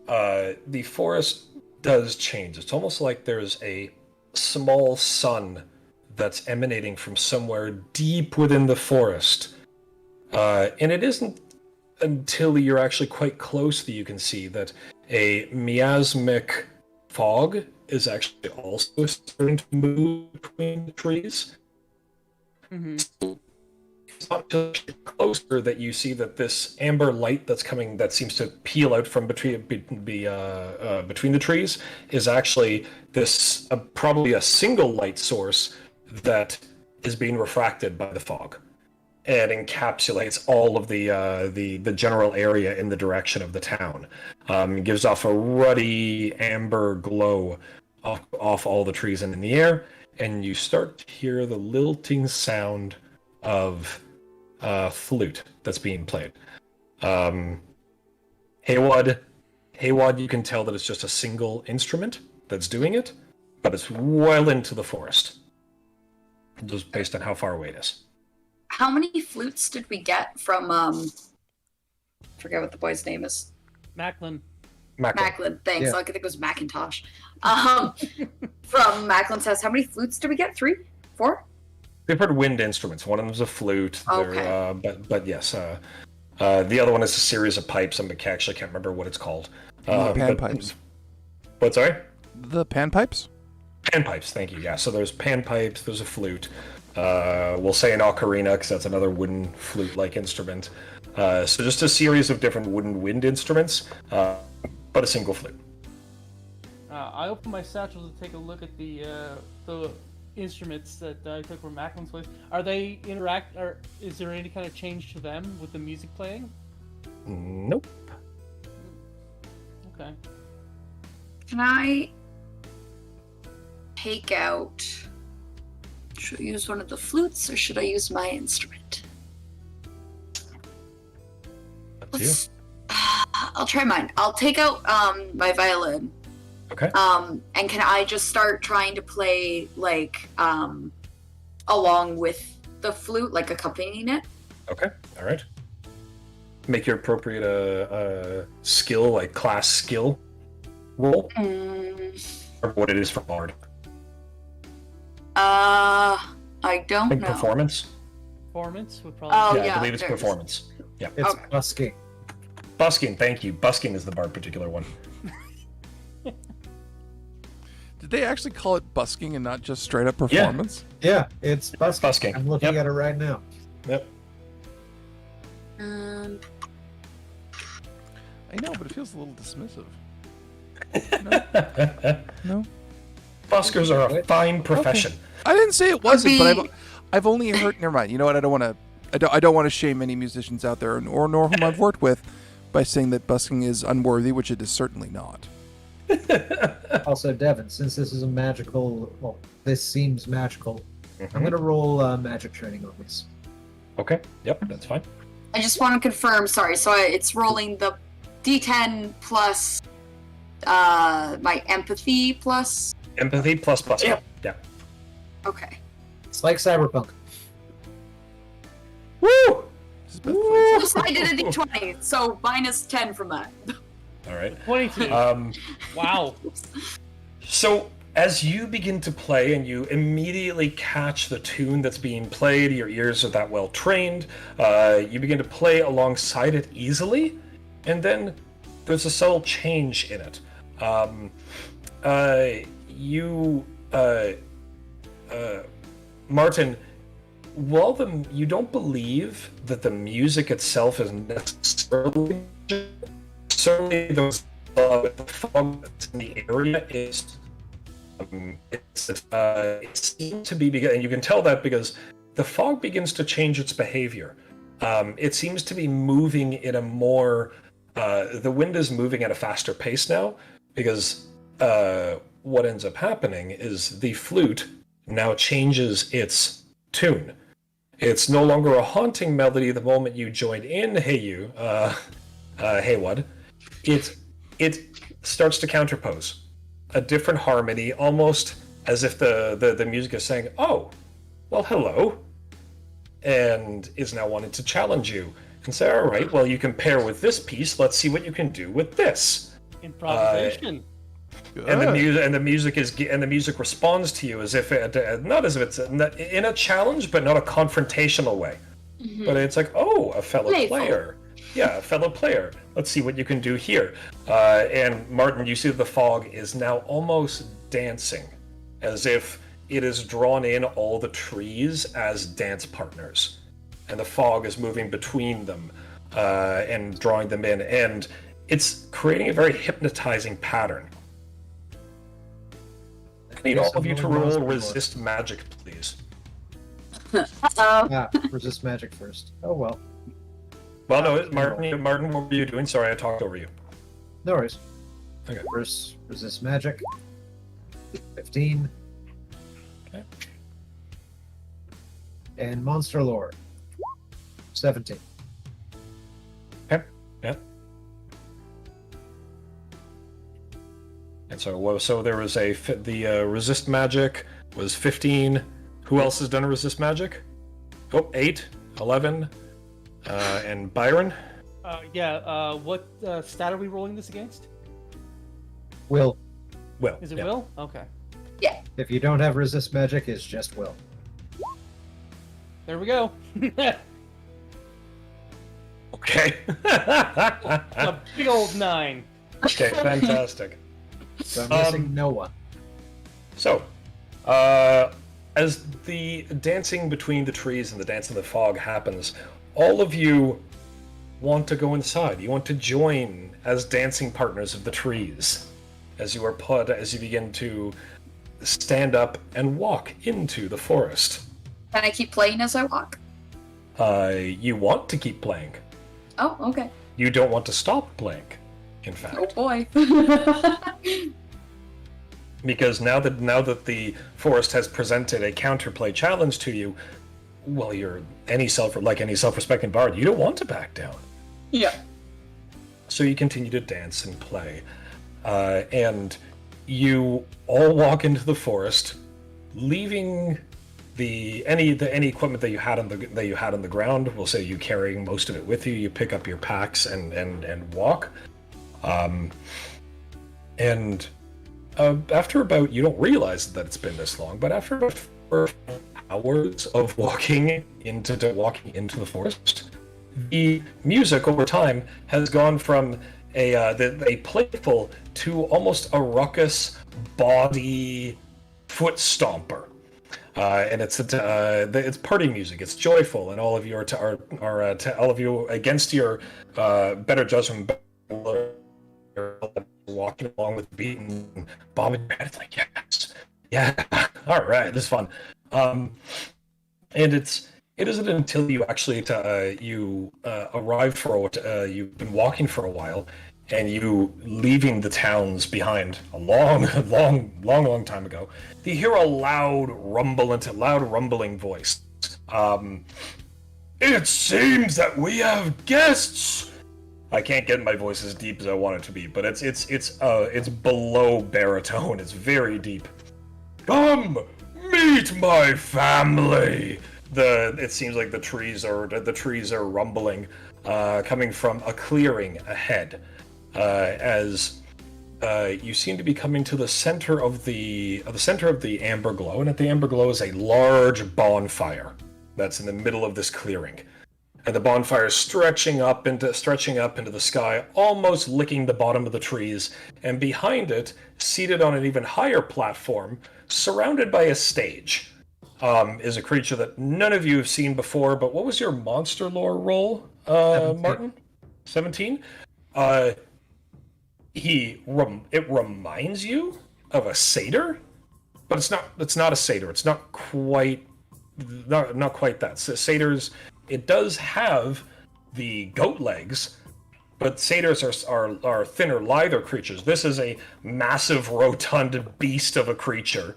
the forest does change. It's almost like there's a small sun that's emanating from somewhere deep within the forest. And it isn't until you're actually quite close that you can see that a miasmic fog is actually also starting to move between the trees.
Mm-hmm.
It's not just closer that you see that this amber light that's coming, that seems to peel out from between the trees, is actually this probably a single light source that is being refracted by the fog. And encapsulates all of the general area in the direction of the town. It gives off a ruddy amber glow off all the trees and in the air, and you start to hear the lilting sound of flute that's being played. Haywad, you can tell that it's just a single instrument that's doing it, but it's well into the forest, just based on how far away it is.
How many flutes did we get from forget what the boy's name is.
Macklin.
Macklin, thanks.
Yeah.
I think it was Macintosh. From Macklin's house, how many flutes did we get? 3? 4?
They've heard wind instruments. One of them is a flute.
Okay.
But yes, the other one is a series of pipes. I actually can't remember what it's called.
Panpipes.
What? Sorry.
The panpipes?
Panpipes. Thank you. Yeah. So there's panpipes. There's a flute. We'll say an ocarina, because that's another wooden flute-like instrument. So just a series of different wooden wind instruments, but a single flute.
I open my satchel to take a look at the instruments that I took from Macklin's place. Are they or is there any kind of change to them with the music playing?
Nope.
Okay.
Can I take out... Should I use one of the flutes, or should I use my instrument?
Up to you.
I'll try mine. I'll take out my violin.
Okay.
And can I just start trying to play, like, along with the flute, like accompanying it?
Okay. All right. Make your appropriate skill, like class skill roll, or what it is for bard.
I don't
I think
know.
performance.
Performance would probably.
Oh,
Yeah,
yeah,
I believe it's
there's-
performance. Yeah.
It's
Okay.
busking.
Busking, thank you. Busking is the bard particular one.
Did they actually call it busking and not just straight up performance?
Yeah, it's busking.
Busking.
I'm looking
Yep.
at it right now.
Yep.
Um,
I know, but it feels a little dismissive.
Buskers
No?
are a fine profession.
I didn't say it wasn't, but
be-
I've only heard. Never mind. You know what? I don't want to shame any musicians out there, or nor whom I've worked with, by saying that busking is unworthy, which it is certainly not.
Also, Devin, since this is a magical, well, this seems magical, I'm gonna roll magic training on this.
Okay. Yep, that's fine.
I just want to confirm. Sorry, so it's rolling the D10 plus my empathy plus.
Empathy plus busking. Yeah.
Okay.
It's like Cyberpunk.
Woo!
So I did a D20, so minus 10 from that.
All right.
22. Wow.
So as you begin to play and you immediately catch the tune that's being played, your ears are that well trained, you begin to play alongside it easily, and then there's a subtle change in it. Martin, while you don't believe that the music itself is necessarily, certainly those the fog that's in the area is it seems to be, and you can tell that because the fog begins to change its behavior. It seems to be moving in a more the wind is moving at a faster pace now, because what ends up happening is the flute now changes its tune. It's no longer a haunting melody the moment you join in, hey you, hey what. It starts to counterpose a different harmony, almost as if the music is saying, oh, well, hello, and is now wanting to challenge you and say, all right, well, you can pair with this piece, let's see what you can do with this.
Improvisation.
And the music responds to you as if not as if it's in a challenge, but not a confrontational way.
Mm-hmm.
But it's like, oh, a fellow
Playful.
player. Yeah, a fellow player. Let's see what you can do here. And Martin, you see that the fog is now almost dancing, as if it has drawn in all the trees as dance partners. And the fog is moving between them and drawing them in. And it's creating a very hypnotizing pattern. I need all of you to roll resist magic, please.
Resist magic first. Oh well.
Well, no, Martin, what were you doing? Sorry, I talked over you.
No worries.
Okay.
First, resist magic. 15.
Okay.
And monster lore. 17.
Okay. Yeah. And so there was the resist magic was 15. Who else has done a resist magic? Oh, 8, 11, and Byron.
What stat are we rolling this against?
Will.
Will.
Is it
yeah.
will? Okay.
If you don't have resist magic, it's just will.
There we go.
Okay.
A big old 9.
Okay, fantastic.
So I'm missing Noah.
So, I as the dancing between the trees and the dance in the fog happens, all of you want to go inside. You want to join as dancing partners of the trees as you begin to stand up and walk into the forest.
Can I keep playing as I walk?
You want to keep playing.
Oh, okay.
You don't want to stop playing, in fact.
Oh boy.
Because now that the forest has presented a counterplay challenge to you, well, you're any self-respecting bard, you don't want to back down.
Yeah.
So you continue to dance and play, and you all walk into the forest, leaving any equipment that you had on the ground. We'll say you carrying most of it with you. You pick up your packs and walk, and after about, you don't realize that it's been this long, but after about 4 hours of walking into the forest, the music over time has gone from a playful to almost a ruckus body foot stomper, and it's party music. It's joyful, and all of you are all of you against your better judgment, walking along with the beat and bobbing your head. It's like, yes, yeah, all right, this is fun. And it isn't until you actually arrive you've been walking for a while, and you leaving the towns behind a long time ago, you hear a loud rumbling voice. It seems that we have guests. I can't get my voice as deep as I want it to be, but it's below baritone. It's very deep. Come, meet my family. It seems like the trees are rumbling, coming from a clearing ahead, as you seem to be coming to the center of the amber glow, and at the amber glow is a large bonfire that's in the middle of this clearing, and the bonfire is stretching up into the sky, almost licking the bottom of the trees, and behind it, seated on an even higher platform, surrounded by a stage, is a creature that none of you have seen before. But what was your monster lore roll, 17. Martin? 17? It reminds you of a satyr, but it's not a satyr. It's not quite that. So satyrs, it does have the goat legs, but satyrs are thinner, lither creatures. This is a massive, rotund beast of a creature.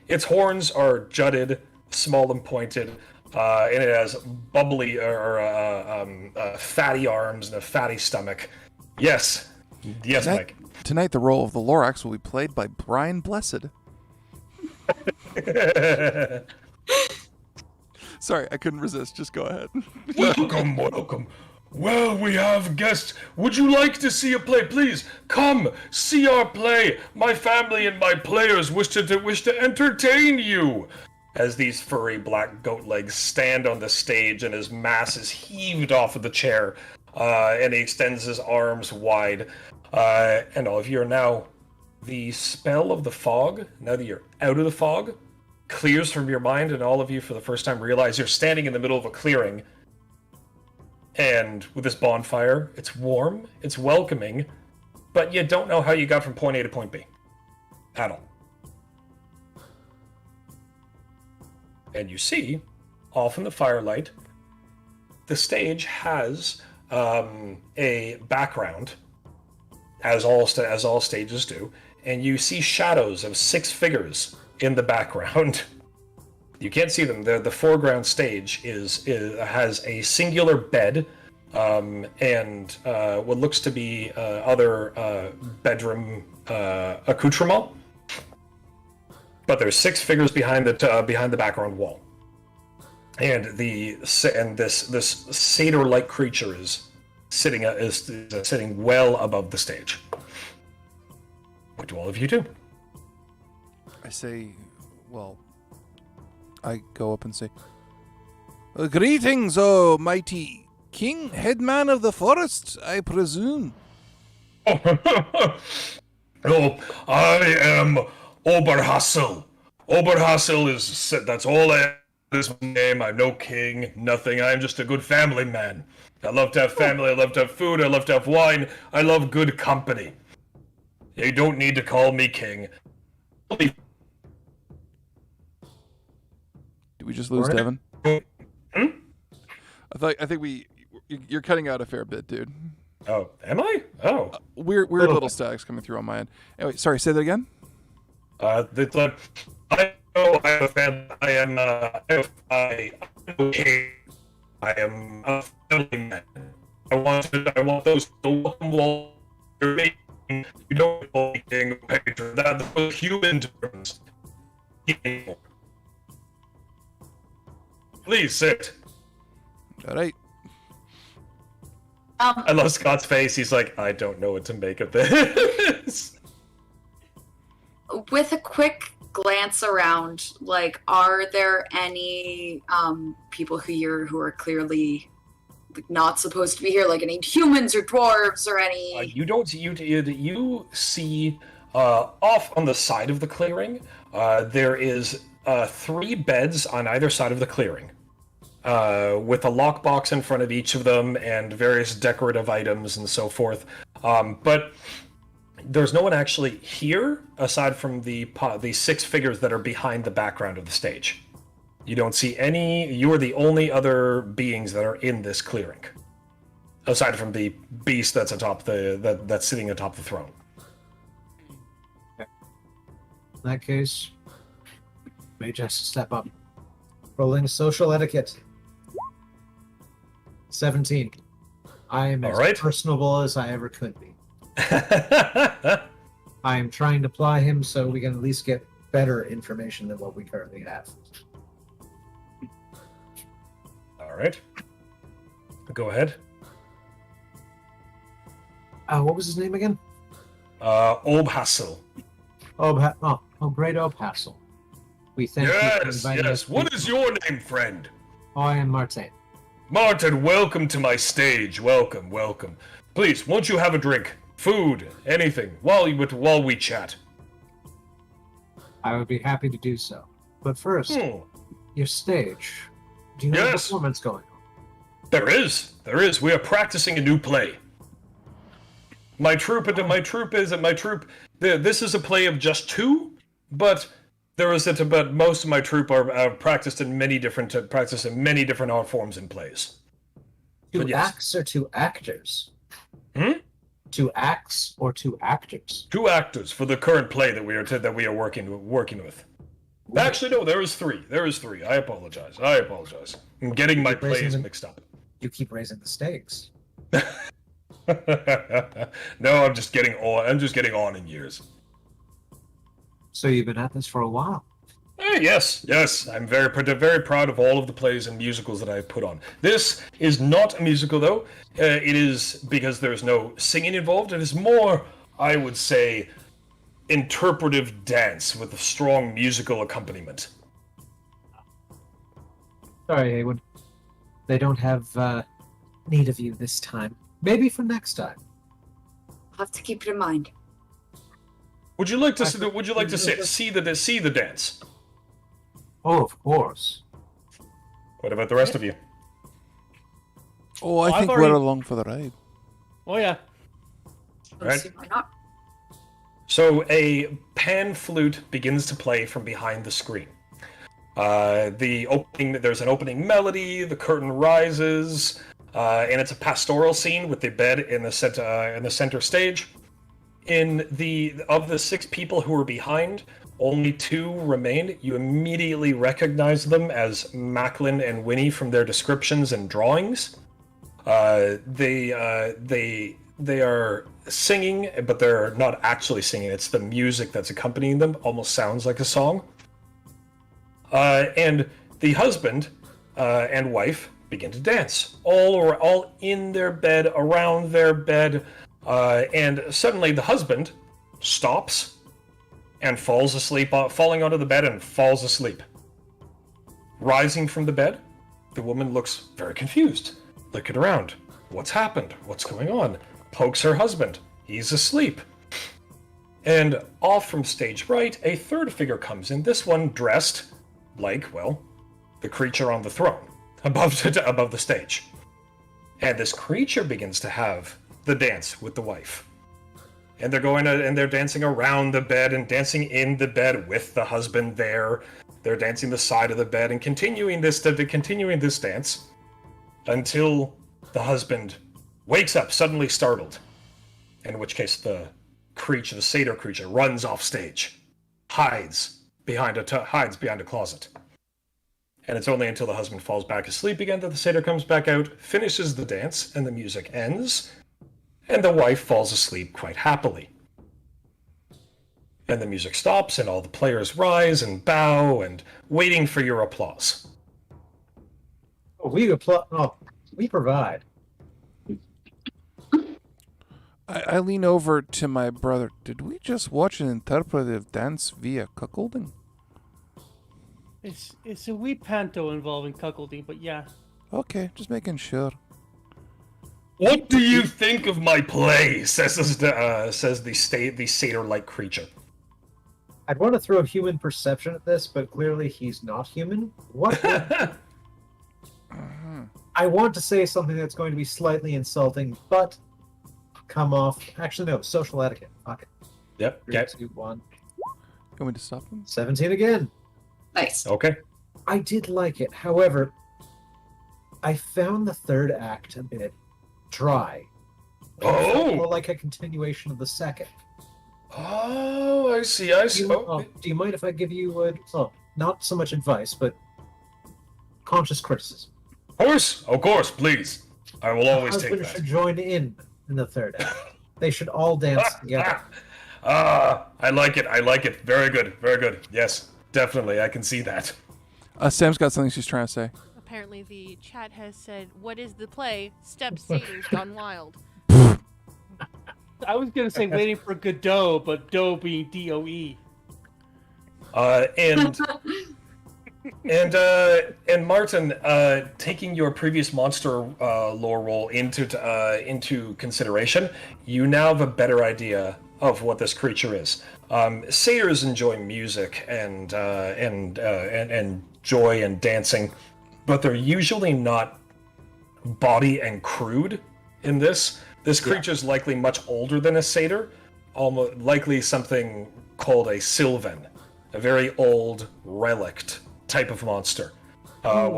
Its horns are jutted, small and pointed, and it has bubbly fatty arms and a fatty stomach. Yes, Mike.
Tonight, the role of the Lorax will be played by Brian Blessed. Sorry, I couldn't resist. Just go ahead.
Welcome. Well, we have guests. Would you like to see a play? Please, come, see our play. My family and my players wish to entertain you. As these furry black goat legs stand on the stage and his mass is heaved off of the chair, and he extends his arms wide, and all of you are now, the spell of the fog, now that you're out of the fog, clears from your mind, and all of you for the first time realize you're standing in the middle of a clearing. And with this bonfire, it's warm, it's welcoming, but you don't know how you got from point A to point B. At all. And you see, off in the firelight, the stage has a background, as all stages do, and you see shadows of 6 figures in the background. You can't see them. The foreground stage has a singular bed, and what looks to be other bedroom accoutrement. But there's 6 figures behind the background wall, and this satyr-like creature is sitting well above the stage. What do all of you do?
I say, well, I go up and say, greetings, O mighty king, headman of the forest, I presume.
Oh, I am Oberhassel, Oberhassel that's all I am. This name. I'm no king, nothing. I'm just a good family man. I love to have family. I love to have food. I love to have wine. I love good company. You don't need to call me king.
Did we just lose
Alright.
Devin?
Hmm?
I think you're cutting out a fair bit, dude.
Oh, am I? Oh.
Weird little stacks coming through on my end. Anyway, sorry, say that again.
It's like, I know I have a fan. I am, I am a family man. I want those to welcome all you're making. You don't call me king or patron. That was human terms. Please sit.
All right.
I love Scott's face. He's like, I don't know what to make of this.
With a quick glance around, like, are there any people who are clearly like, not supposed to be here, like any humans or dwarves or any?
You see off on the side of the clearing. There is 3 beds on either side of the clearing, with a lockbox in front of each of them and various decorative items and so forth. But there's no one actually here aside from the 6 figures that are behind the background of the stage. You don't see any. You are the only other beings that are in this clearing, aside from the beast that's atop that's sitting atop the throne.
In that case, Mage has to step up. Rolling social etiquette. 17. I am as
All right.
personable as I ever could be. I am trying to ply him so we can at least get better information than what we currently have.
All right. Go ahead.
What was his name again?
Obhassel.
Great Obhassel. We thank you for
Yes,
inviting
yes.
us.
What is your name, friend?
I am Martin.
Martin, welcome to my stage. Welcome, welcome. Please, won't you have a drink, food, anything, while we chat?
I would be happy to do so. But first, your stage. Do you have a
Yes.
performance going on?
There is. We are practicing a new play. My troupe. This is a play of just 2, but but most of my troupe are practiced in many different art forms and plays.
2
But yes.
acts or 2 actors?
Hmm?
2 acts or 2 actors?
2 actors for the current play that we are working with. Actually, no, there is 3. I apologize. I'm getting my plays mixed up.
You keep raising the stakes.
No, I'm just getting on in years.
So you've been at this for a while.
Yes. I'm very proud of all of the plays and musicals that I've put on. This is not a musical, though. It is because there's no singing involved. It is more, I would say, interpretive dance with a strong musical accompaniment.
Sorry, Haywood. They don't have need of you this time. Maybe for next time.
I'll have to keep it in mind.
Would you like to see the dance?
Oh, of course.
What about the rest of you?
Oh, I
I've
think
already-
we're along for the ride.
Oh yeah.
Let's
Right.
see why not.
So a pan flute begins to play from behind the screen. There's an opening melody. The curtain rises, and it's a pastoral scene with the bed in the center stage. Of the 6 people who are behind, only 2 remain. You immediately recognize them as Macklin and Winnie from their descriptions and drawings. They are singing, but they're not actually singing. It's the music that's accompanying them. Almost sounds like a song. And the husband and wife begin to dance, all in their bed, around their bed. And suddenly the husband stops and falls asleep, falling onto the bed and falls asleep. Rising from the bed, the woman looks very confused, looking around. What's happened? What's going on? Pokes her husband. He's asleep. And off from stage right, a third figure comes in, this one dressed like, well, the creature on the throne, above the stage. And this creature begins to have the dance with the wife. And they're dancing around the bed and dancing in the bed with the husband there. They're dancing the side of the bed and continuing this dance until the husband wakes up suddenly startled. In which case the satyr creature, runs off stage, hides behind a closet. And it's only until the husband falls back asleep again that the satyr comes back out, finishes the dance, and the music ends, and the wife falls asleep quite happily. And the music stops, and all the players rise and bow, and waiting for your applause.
We provide.
I lean over to my brother. Did we just watch an interpretive dance via cuckolding?
It's a wee panto involving cuckolding, but yeah.
Okay, just making sure.
What do you think of my play? Says the satyr-like creature.
I'd want to throw human perception at this, but clearly he's not human. What? I want to say something that's going to be slightly insulting, but come off. Actually, no. Social etiquette. Fuck it.
Yep.
3, 2, 1.
You want me to stop him?
17 again.
Nice.
Okay.
I did like it. However, I found the third act a bit dry. It felt more like a continuation of the second.
Oh, I see.
Do you mind if I give you not so much advice, but conscious criticism?
Of course, please. I will always take
Husbands
that.
should join in the third act. They should all dance together.
I like it. Very good. Yes, definitely. I can see that.
Sam's got something she's trying to say.
Apparently the chat has said, what is the play? Step Satyrs Gone Wild.
I was gonna say waiting for Godot, but Doe being DOE.
And Martin, taking your previous monster lore roll into consideration, you now have a better idea of what this creature is. Satyrs enjoy music and joy and dancing, but they're usually not bawdy and crude in this. This creature is likely much older than a satyr, almost likely something called a sylvan, a very old relict type of monster. A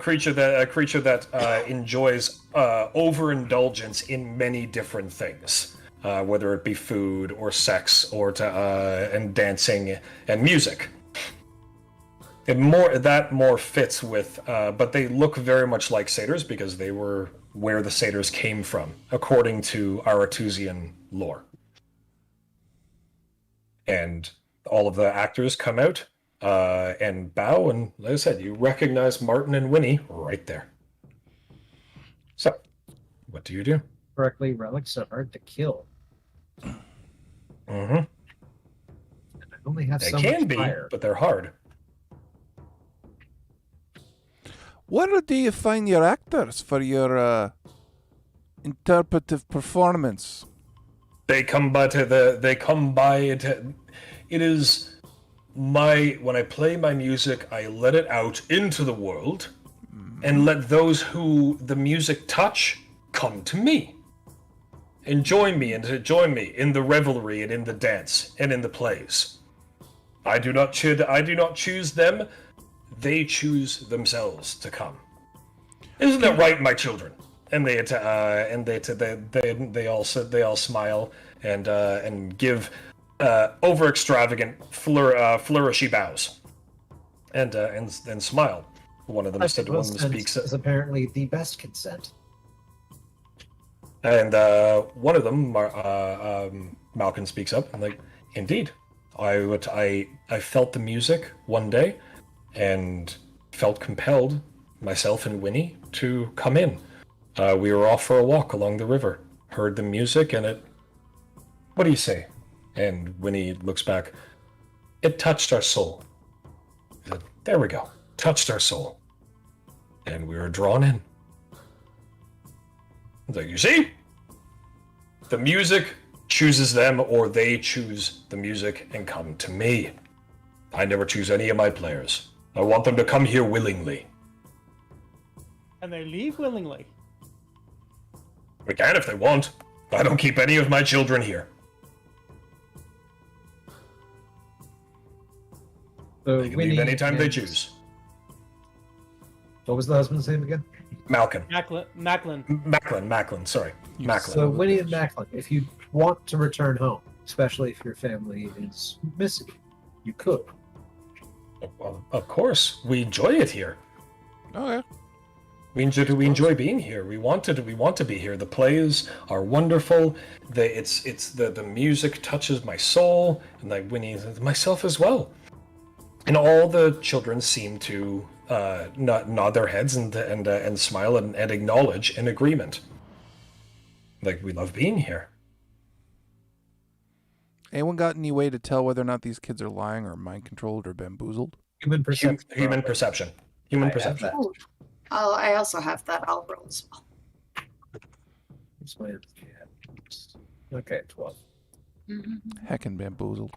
creature that enjoys overindulgence in many different things, whether it be food or sex or and dancing and music. That more fits with, but they look very much like satyrs because they were where the satyrs came from, according to Arethusian lore. And all of the actors come out and bow, and like I said, you recognize Martin and Winnie right there. So, what do you do?
Correctly, relics are hard to kill.
Mm-hmm.
I only have
They
so
can
much
be,
fire.
but they're hard.
Where do you find your actors for your interpretive performance?
It is when I play my music, I let it out into the world and let those who the music touch come to me and join me in the revelry and in the dance and in the plays. I do not choose them. They choose themselves to come. Isn't that right, my children? And they all smile and give over extravagant flourishy bows and smile. One of them speaks.
Is apparently the best consent.
And one of them, Malcolm, speaks up and indeed, I felt the music one day and felt compelled, myself and Winnie, to come in. We were off for a walk along the river, heard the music, and what do you say? And Winnie looks back. It touched our soul. He said, there we go. Touched our soul. And we were drawn in. I was like, you see? The music chooses them, or they choose the music and come to me. I never choose any of my players. I want them to come here willingly.
And they leave willingly.
We can if they want. I don't keep any of my children here.
So
They can leave anytime they choose.
What was the husband's name again?
Macklin.
Macklin.
Sorry. Macklin.
So Winnie and Macklin, if you want to return home, especially if your family is missing, you could.
Well, of course. We enjoy it here.
Okay.
We enjoy being here. We want to be here. The plays are wonderful. The music touches my soul, and like Winnie, myself as well. And all the children seem to nod their heads and smile and acknowledge in agreement. Like, we love being here.
Anyone got any way to tell whether or not these kids are lying or mind controlled or bamboozled?
Human perception.
Human perception. Human perception.
That.
Oh, I also have that. I'll roll as well.
It's my- Okay, 12.
Heckin' bamboozled.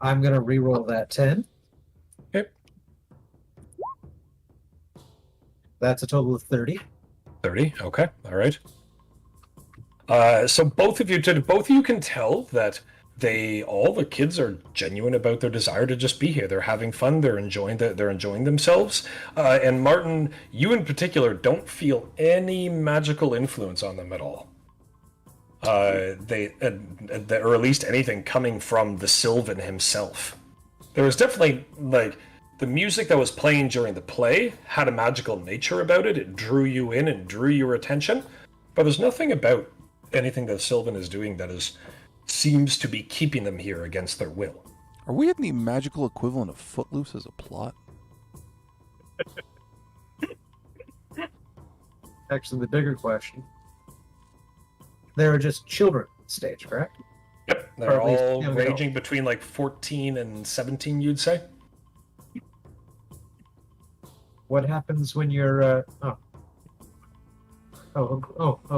I'm going to re-roll that 10.
Okay.
That's a total of 30.
30. Okay. All right. So both of you can tell that all the kids are genuine about their desire to just be here. They're having fun. They're enjoying themselves. And Martin, you in particular don't feel any magical influence on them at all. Or at least anything coming from the Sylvan himself. There was definitely, like, the music that was playing during the play had a magical nature about it. It drew you in and drew your attention. But there's nothing about anything that Sylvan is doing that seems to be keeping them here against their will.
Are we in the magical equivalent of Footloose as a plot?
Actually, the bigger question. There are just children on stage, correct?
Yep,
Or
they're
at least
all
young
ranging
adults.
between like 14 and 17, you'd say?
What happens when you're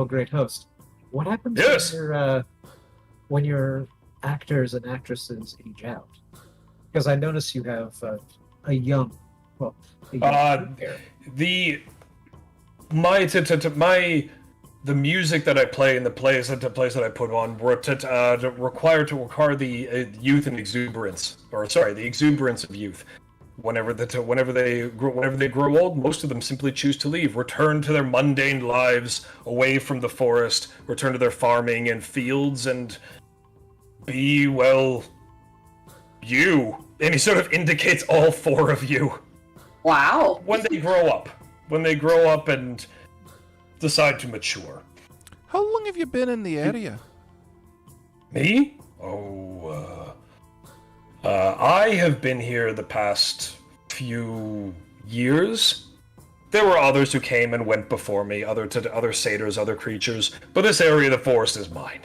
great host. What happens
Yes.
when your actors and actresses age out? Because I notice you have a young pair.
The music that I play and the plays that I put on were require the youth and exuberance, the exuberance of youth. Whenever they grow old, most of them simply choose to leave, return to their mundane lives, away from the forest, return to their farming and fields, and be, well, you. And he sort of indicates all four of you.
Wow.
When they grow up and decide to mature.
How long have you been in the area?
Me? I have been here the past few years. There were others who came and went before me, other satyrs, other creatures, but this area of the forest is mine.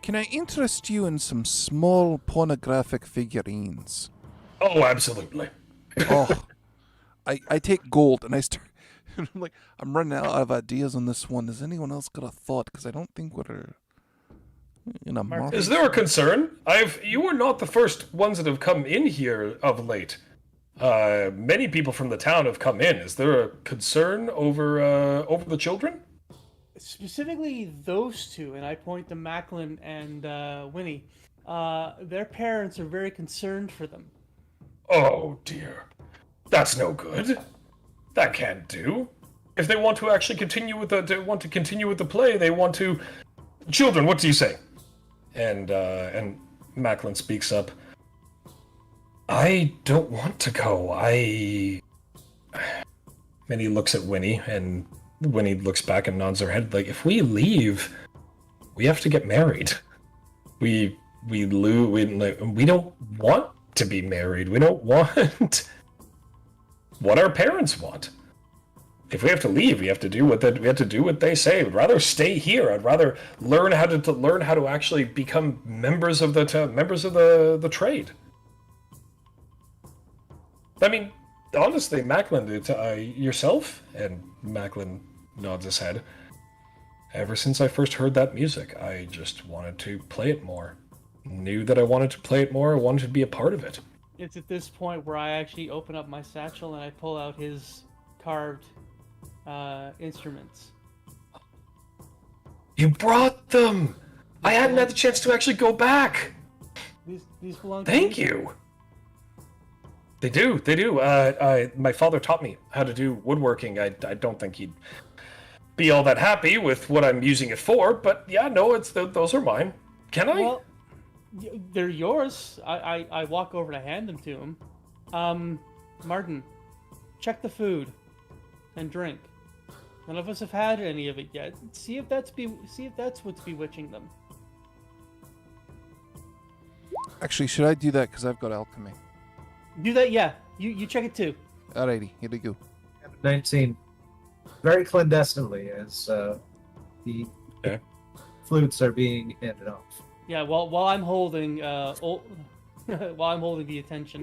Can I interest you in some small pornographic figurines?
Oh, absolutely.
Oh, I take gold and I start. I'm like, I'm running out of ideas on this one. Has anyone else got a thought? Because I don't think we're in a market.
Is there a concern? You are not the first ones that have come in here of late. Many people from the town have come in. Is there a concern over the children?
Specifically those two, and I point to Macklin and Winnie. Their parents are very concerned for them.
Oh dear, that's no good. That can't do. If they want to actually continue with the play, they want to. Children, what do you say? And Macklin speaks up. I don't want to go. And he looks at Winnie, and Winnie looks back and nods her head. Like, if we leave, we have to get married. We don't want to be married. We don't want what our parents want. If we have to leave, we have to do what they say. I'd rather stay here. I'd rather learn how to actually become members of the trade. I mean, honestly, Macklin, yourself, and Macklin nods his head. Ever since I first heard that music, I just wanted to play it more. Knew that I wanted to play it more. I wanted to be a part of it.
It's at this point where I actually open up my satchel and I pull out his carved instruments.
You brought them! I hadn't had the chance to actually go back!
These belong to
Thank
me.
you! They do. My father taught me how to do woodworking. I don't think he'd be all that happy with what I'm using it for, but yeah, no, those are mine. Can I?
Well, they're yours. I walk over to hand them to him. Martin, check the food and drink. None of us have had any of it yet. See if that's what's bewitching them.
Actually, should I do that because I've got alchemy?
Do that, yeah. You check it too.
Alrighty, here we go.
19. Very clandestinely, as the flutes are being handed off.
Yeah, while I'm holding while I'm holding the attention.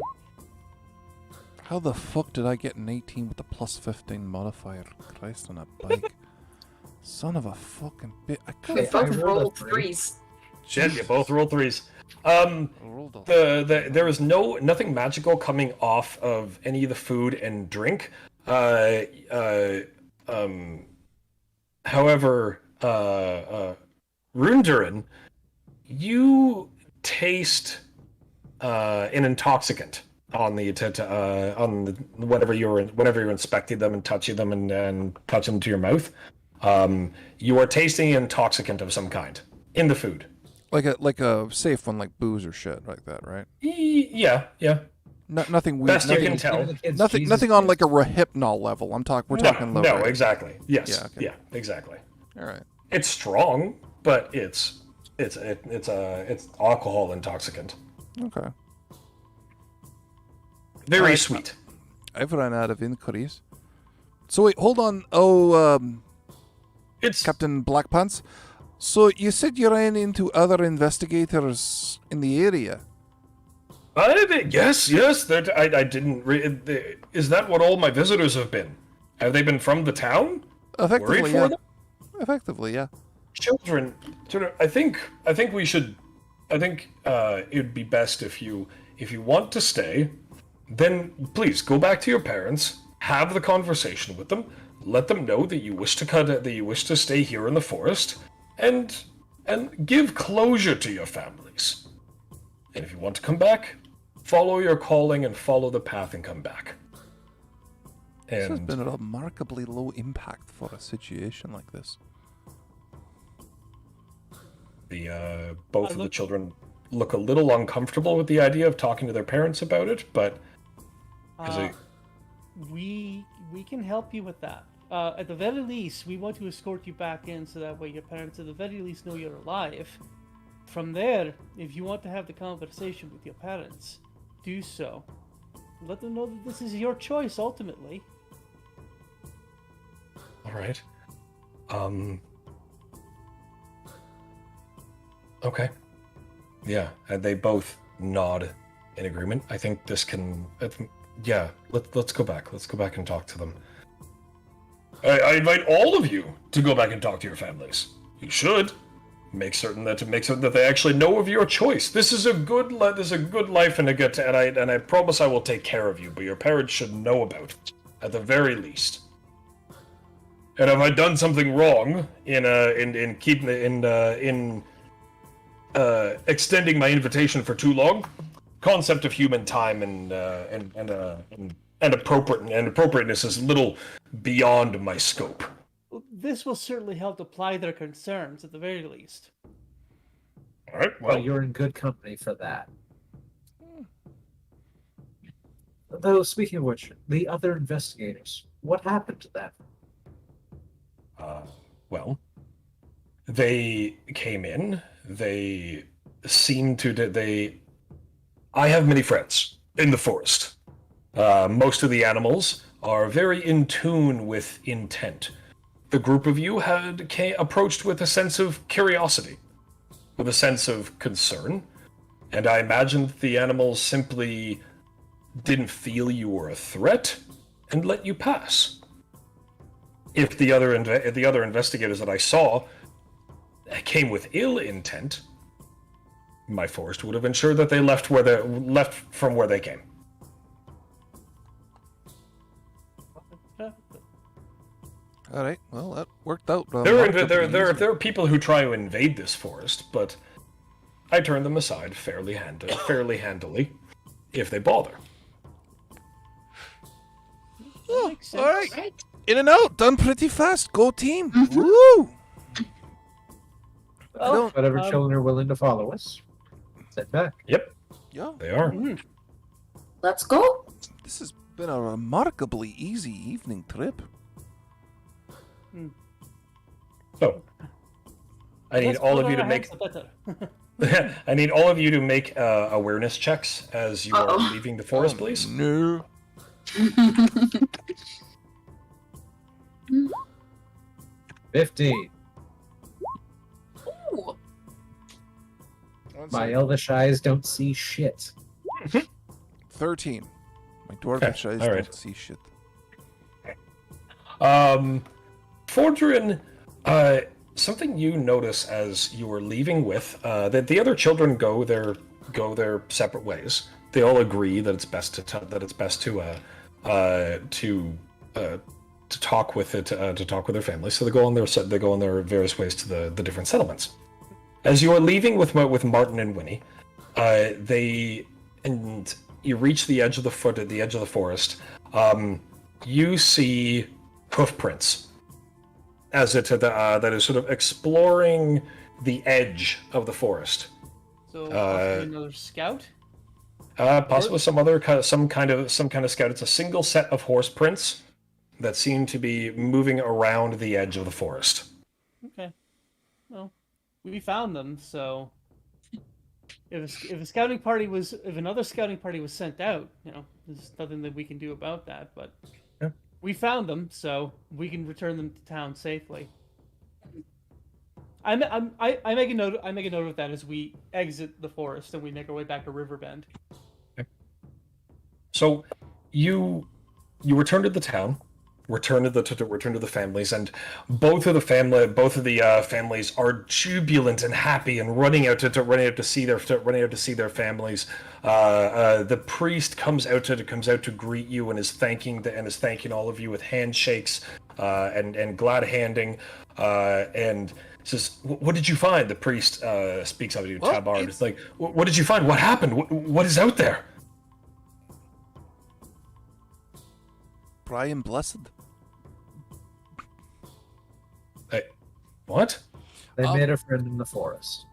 How the fuck did I get an 18 with a plus 15 modifier? Christ on a bike. Son of a fucking bit. I
We
could
both
I rolled a
rolled
3.
threes.
Shit, you both rolled threes.
rolled off.
There is nothing magical coming off of any of the food and drink. However, Rundurin, you taste an intoxicant on whenever you're inspecting them and touching them and touch them to your mouth. You are tasting an intoxicant of some kind in the food.
Like a safe one, like booze or shit like that, right?
Yeah.
Nothing weird.
Best you
Nothing,
can tell.
nothing on like a Rohypnol level. We're talking low.
No,
right?
exactly. Yes.
Yeah, okay.
Yeah, exactly.
All right.
It's strong, but it's alcohol intoxicant.
Okay.
Very
Alright.
sweet.
I've run out of inquiries. So wait, hold on. Oh,
It's
Captain Blackpants. So you said you ran into other investigators in the area.
Yes. I didn't. Is that what all my visitors have been? Have they been from the town?
Effectively,
Worried for
yeah.
them?
Effectively, yeah.
Children. I think we should. I think it would be best if you want to stay, then please go back to your parents, have the conversation with them, let them know that you wish to stay here in the forest, and give closure to your families. And if you want to come back, follow your calling and follow the path and come back.
This has
And
been a remarkably low impact for a situation like this.
both of the children look a little uncomfortable with the idea of talking to their parents about it, but
we can help you with that. At the very least, we want to escort you back in so that way your parents at the very least know you're alive. From there, if you want to have the conversation with your parents, do so. Let them know that this is your choice ultimately.
all right. Okay. Yeah, and they both nod in agreement. I think this can. Yeah, let's go back. Let's go back and talk to them. I invite all of you to go back and talk to your families. You should make certain that they actually know of your choice. This is a good life and a good. And I promise I will take care of you. But your parents should know about it at the very least. And have I done something wrong in extending my invitation for too long? Concept of human time and appropriateness is a little beyond my scope.
This will certainly help apply their concerns at the very least.
All right.
Well,
Well,
you're in good company for that. Though, speaking of which, the other investigators, what happened to them?
well, they came in. They seemed to. I have many friends in the forest. Most of the animals are very in tune with intent. The group of you had approached with a sense of curiosity, with a sense of concern, and I imagined the animals simply didn't feel you were a threat and let you pass. If the other investigators that I saw came with ill intent, my forest would have ensured that they left from where they came.
All right. Well, that worked out.
There are people who try to invade this forest, but I turn them aside fairly handily, if they bother.
Oh,
Makes
all
sense.
right. In and out, done pretty fast. Go team.
Mhm.
Woo! I
Well,
don't.
Whatever children are willing to follow us, sit back.
Yep,
Yeah,
they are.
mhm.
Let's go.
this has been a remarkably easy evening trip.
So, I need
Let's
all
put
of you to
our
make.
hands better.
I need all of you to make awareness checks as you are
Uh-oh.
leaving the forest, please.
No.
15.
Ooh.
My elvish eyes don't see shit.
13. My dwarvish eyes
all right.
don't see shit.
Fordrin, something you notice as you are leaving with that the other children go their separate ways. They all agree that it's best to talk with their families. So they go on their various ways to the different settlements. As you are leaving with Martin and Winnie, you reach the edge of the forest. You see hoof prints as that is sort of exploring the edge of the forest.
So possibly another scout.
Possibly some kind of scout. It's a single set of horse prints that seem to be moving around the edge of the forest.
Okay. Well, we found them, so if another scouting party was sent out, there's nothing that we can do about that. But
Yeah.
we found them, so we can return them to town safely. I make a note of that as we exit the forest and we make our way back to Riverbend.
So you return to the town, return to the families, and both of the families are jubilant and happy and running out to see their families. The priest comes out to greet you and is thanking all of you with handshakes and glad handing and says, "What did you find?" The priest speaks up to you,
Well,
Tabard.
it's-
It's like, "What did you find? What happened? What is out there?"
Brian Blessed.
What?
They
Um,
made a friend in the forest.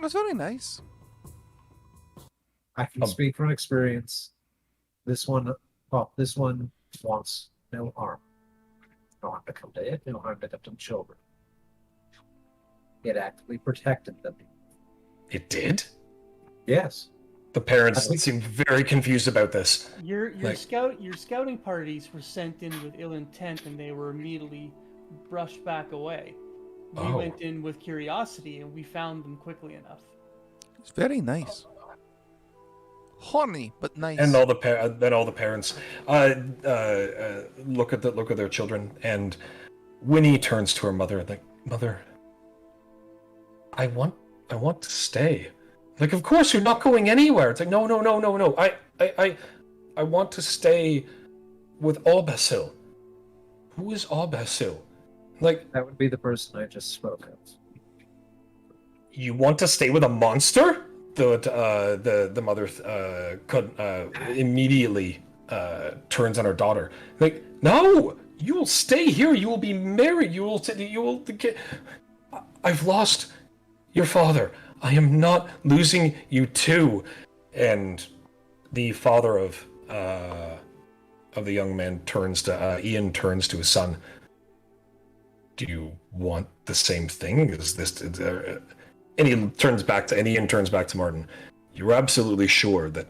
That's very nice.
I can speak from experience. This one wants no harm. No harm to come to it, no harm to come to children. It actively protected them.
It did?
Yes.
The parents
I think-
seem very confused about this.
Your
Like-
scouting parties were sent in with ill intent and they were immediately brushed back away. We
Oh.
went in with curiosity and we found them quickly enough.
It's very nice. Horny, but nice.
And all the parents look at their children, and Winnie turns to her mother and like, "Mother, I want to stay." Like, "Of course you're not going anywhere." It's like, "No. I want to stay with Aubasil." Who is Aubasil? Like,
That would be the person I just spoke of.
you want to stay with a monster? The mother immediately turns on her daughter. Like, "No, you will stay here. You will be married. You will. I've lost your father. I am not losing you too." And the father of the young man turns to Ian turns to his son. "Do you want the same thing? Is this?" And Ian turns back to Martin. "You're absolutely sure that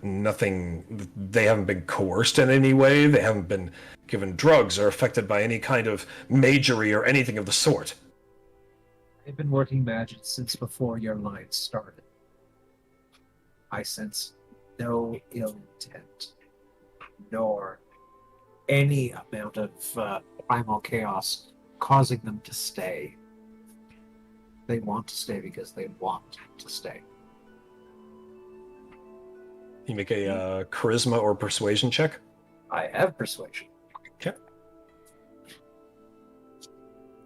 they haven't been coerced in any way? They haven't been given drugs or affected by any kind of magery or anything of the sort?"
I've been working magic since before your line started. I sense no ill intent. nor any amount of primal chaos causing them to stay. They want to stay because they want to stay.
You make a charisma or persuasion check.
I have persuasion.
Okay.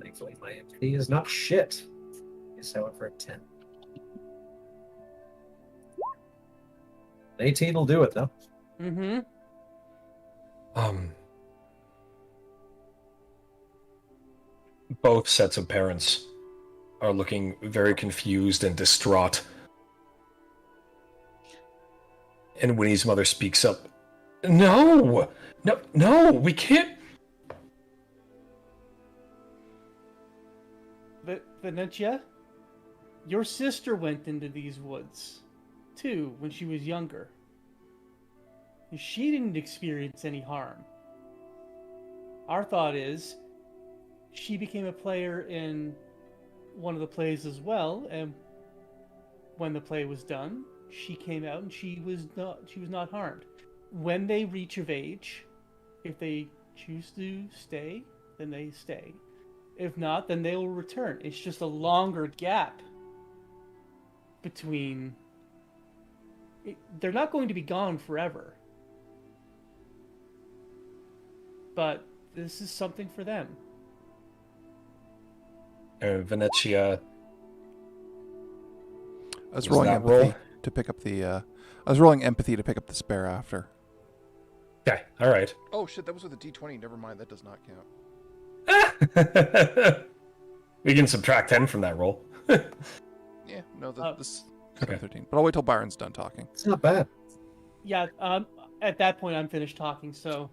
Thankfully, my empathy is not shit. It's however a 10. 18 will do it, though.
Mm-hmm.
Both sets of parents are looking very confused and distraught. And Winnie's mother speaks up. No, we can't.
Venetia, your sister went into these woods, too, when she was younger. And she didn't experience any harm. Our thought is, she became a player in one of the plays as well, and when the play was done, she came out and she was not harmed. When they reach of age, if they choose to stay, then they stay. If not, then they will return. It's just a longer gap between... They're not going to be gone forever. But this is something for them.
Venetia.
I was
Was
rolling
that
empathy
roll?
to pick up the. I was rolling empathy to pick up the spare after.
Okay, all right.
Oh shit! That was with a D20. Never mind. That does not count.
We can subtract 10 from that roll.
Yeah. No. This.
Okay.
13. But I'll wait till Byron's done talking.
It's not bad.
Yeah, at that point I'm finished talking, so...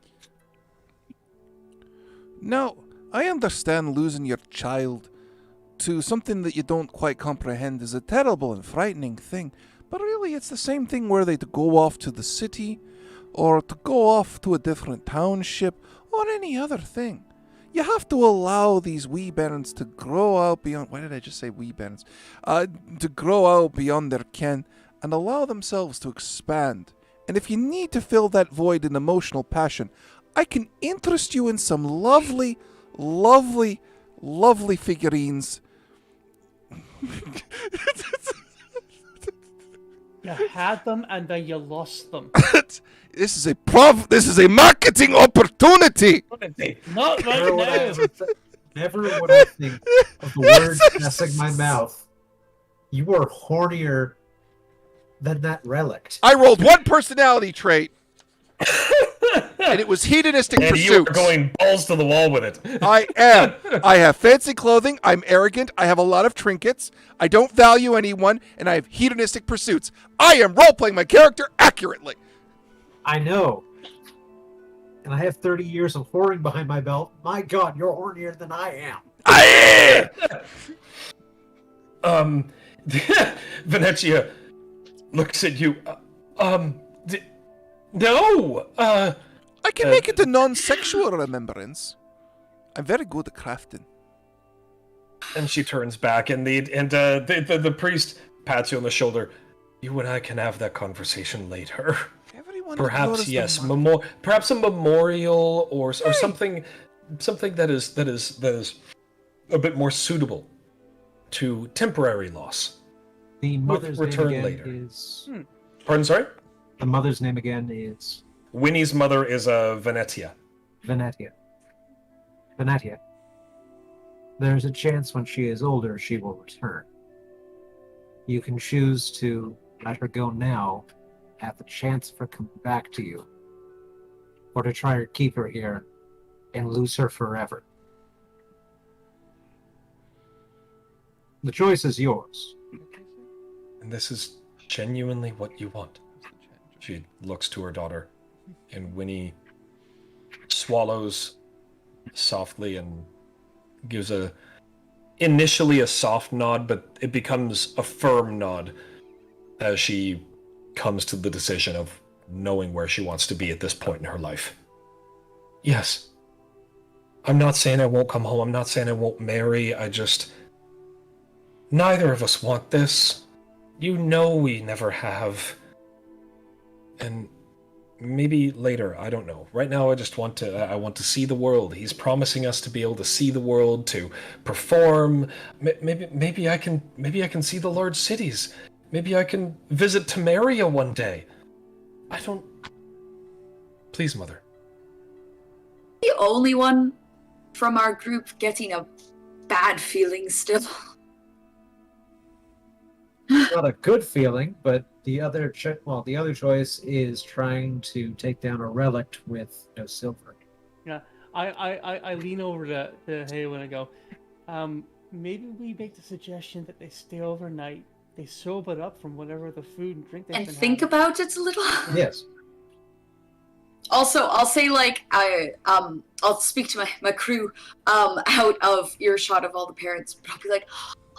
Now, I understand losing your child to something that you don't quite comprehend is a terrible and frightening thing, but really it's the same thing were they to go off to the city, or to go off to a different township, or any other thing. You have to allow these wee bairns to grow out beyond... Why did I just say wee bairns? To grow out beyond their ken, and allow themselves to expand. And if you need to fill that void in emotional passion, I can interest you in some lovely, lovely, lovely figurines.
You had them and then you lost them.
This is a marketing opportunity.
Not right
Never would I
now.
never would I think of the words passing my mouth. You are hornier than that relict.
I rolled one personality trait, and it was hedonistic
And you are
pursuits.
going balls to the wall with it.
I am. I have fancy clothing. I'm arrogant. I have a lot of trinkets. I don't value anyone, and I have hedonistic pursuits. I am role-playing my character accurately.
I know. And I have 30 years of whoring behind my belt. My God, you're hornier than I am.
Venetia looks at you. No.
I can make it a non-sexual remembrance. I'm very good at crafting.
And she turns back, and the priest pats you on the shoulder. You and I can have that conversation later.
Everyone
Perhaps
ignores the
yes,
money.
perhaps a memorial or something that is a bit more suitable to temporary loss.
The mother's
return
name again
later.
is...
Pardon, sorry?
The mother's name again is...
Winnie's mother is Venetia.
Venetia. Venetia. There's a chance when she is older she will return. You can choose to let her go now, have the chance of her coming back to you, or to try to keep her here and lose her forever. The choice is yours.
And this is genuinely what you want. She looks to her daughter, and Winnie swallows softly and gives initially a soft nod, but it becomes a firm nod as she comes to the decision of knowing where she wants to be at this point in her life. Yes. I'm not saying I won't come home. I'm not saying I won't marry. Neither of us want this. You know we never have. And maybe later. I don't know. Right now, I want to see the world. He's promising us to be able to see the world, to perform. Maybe I can see the large cities. Maybe I can visit Temeria one day. I don't. Please, Mother.
The only one from our group getting a bad feeling still.
Not a good feeling, but the other choice is trying to take down a relic with no silver.
Yeah, I lean over to Haywin and go, maybe we make the suggestion that they stay overnight, they sober up from whatever the food and drink they've
And
been
think
having.
about it a little.
Yes.
Also, I'll say I'll speak to my crew out of earshot of all the parents, but I'll be like,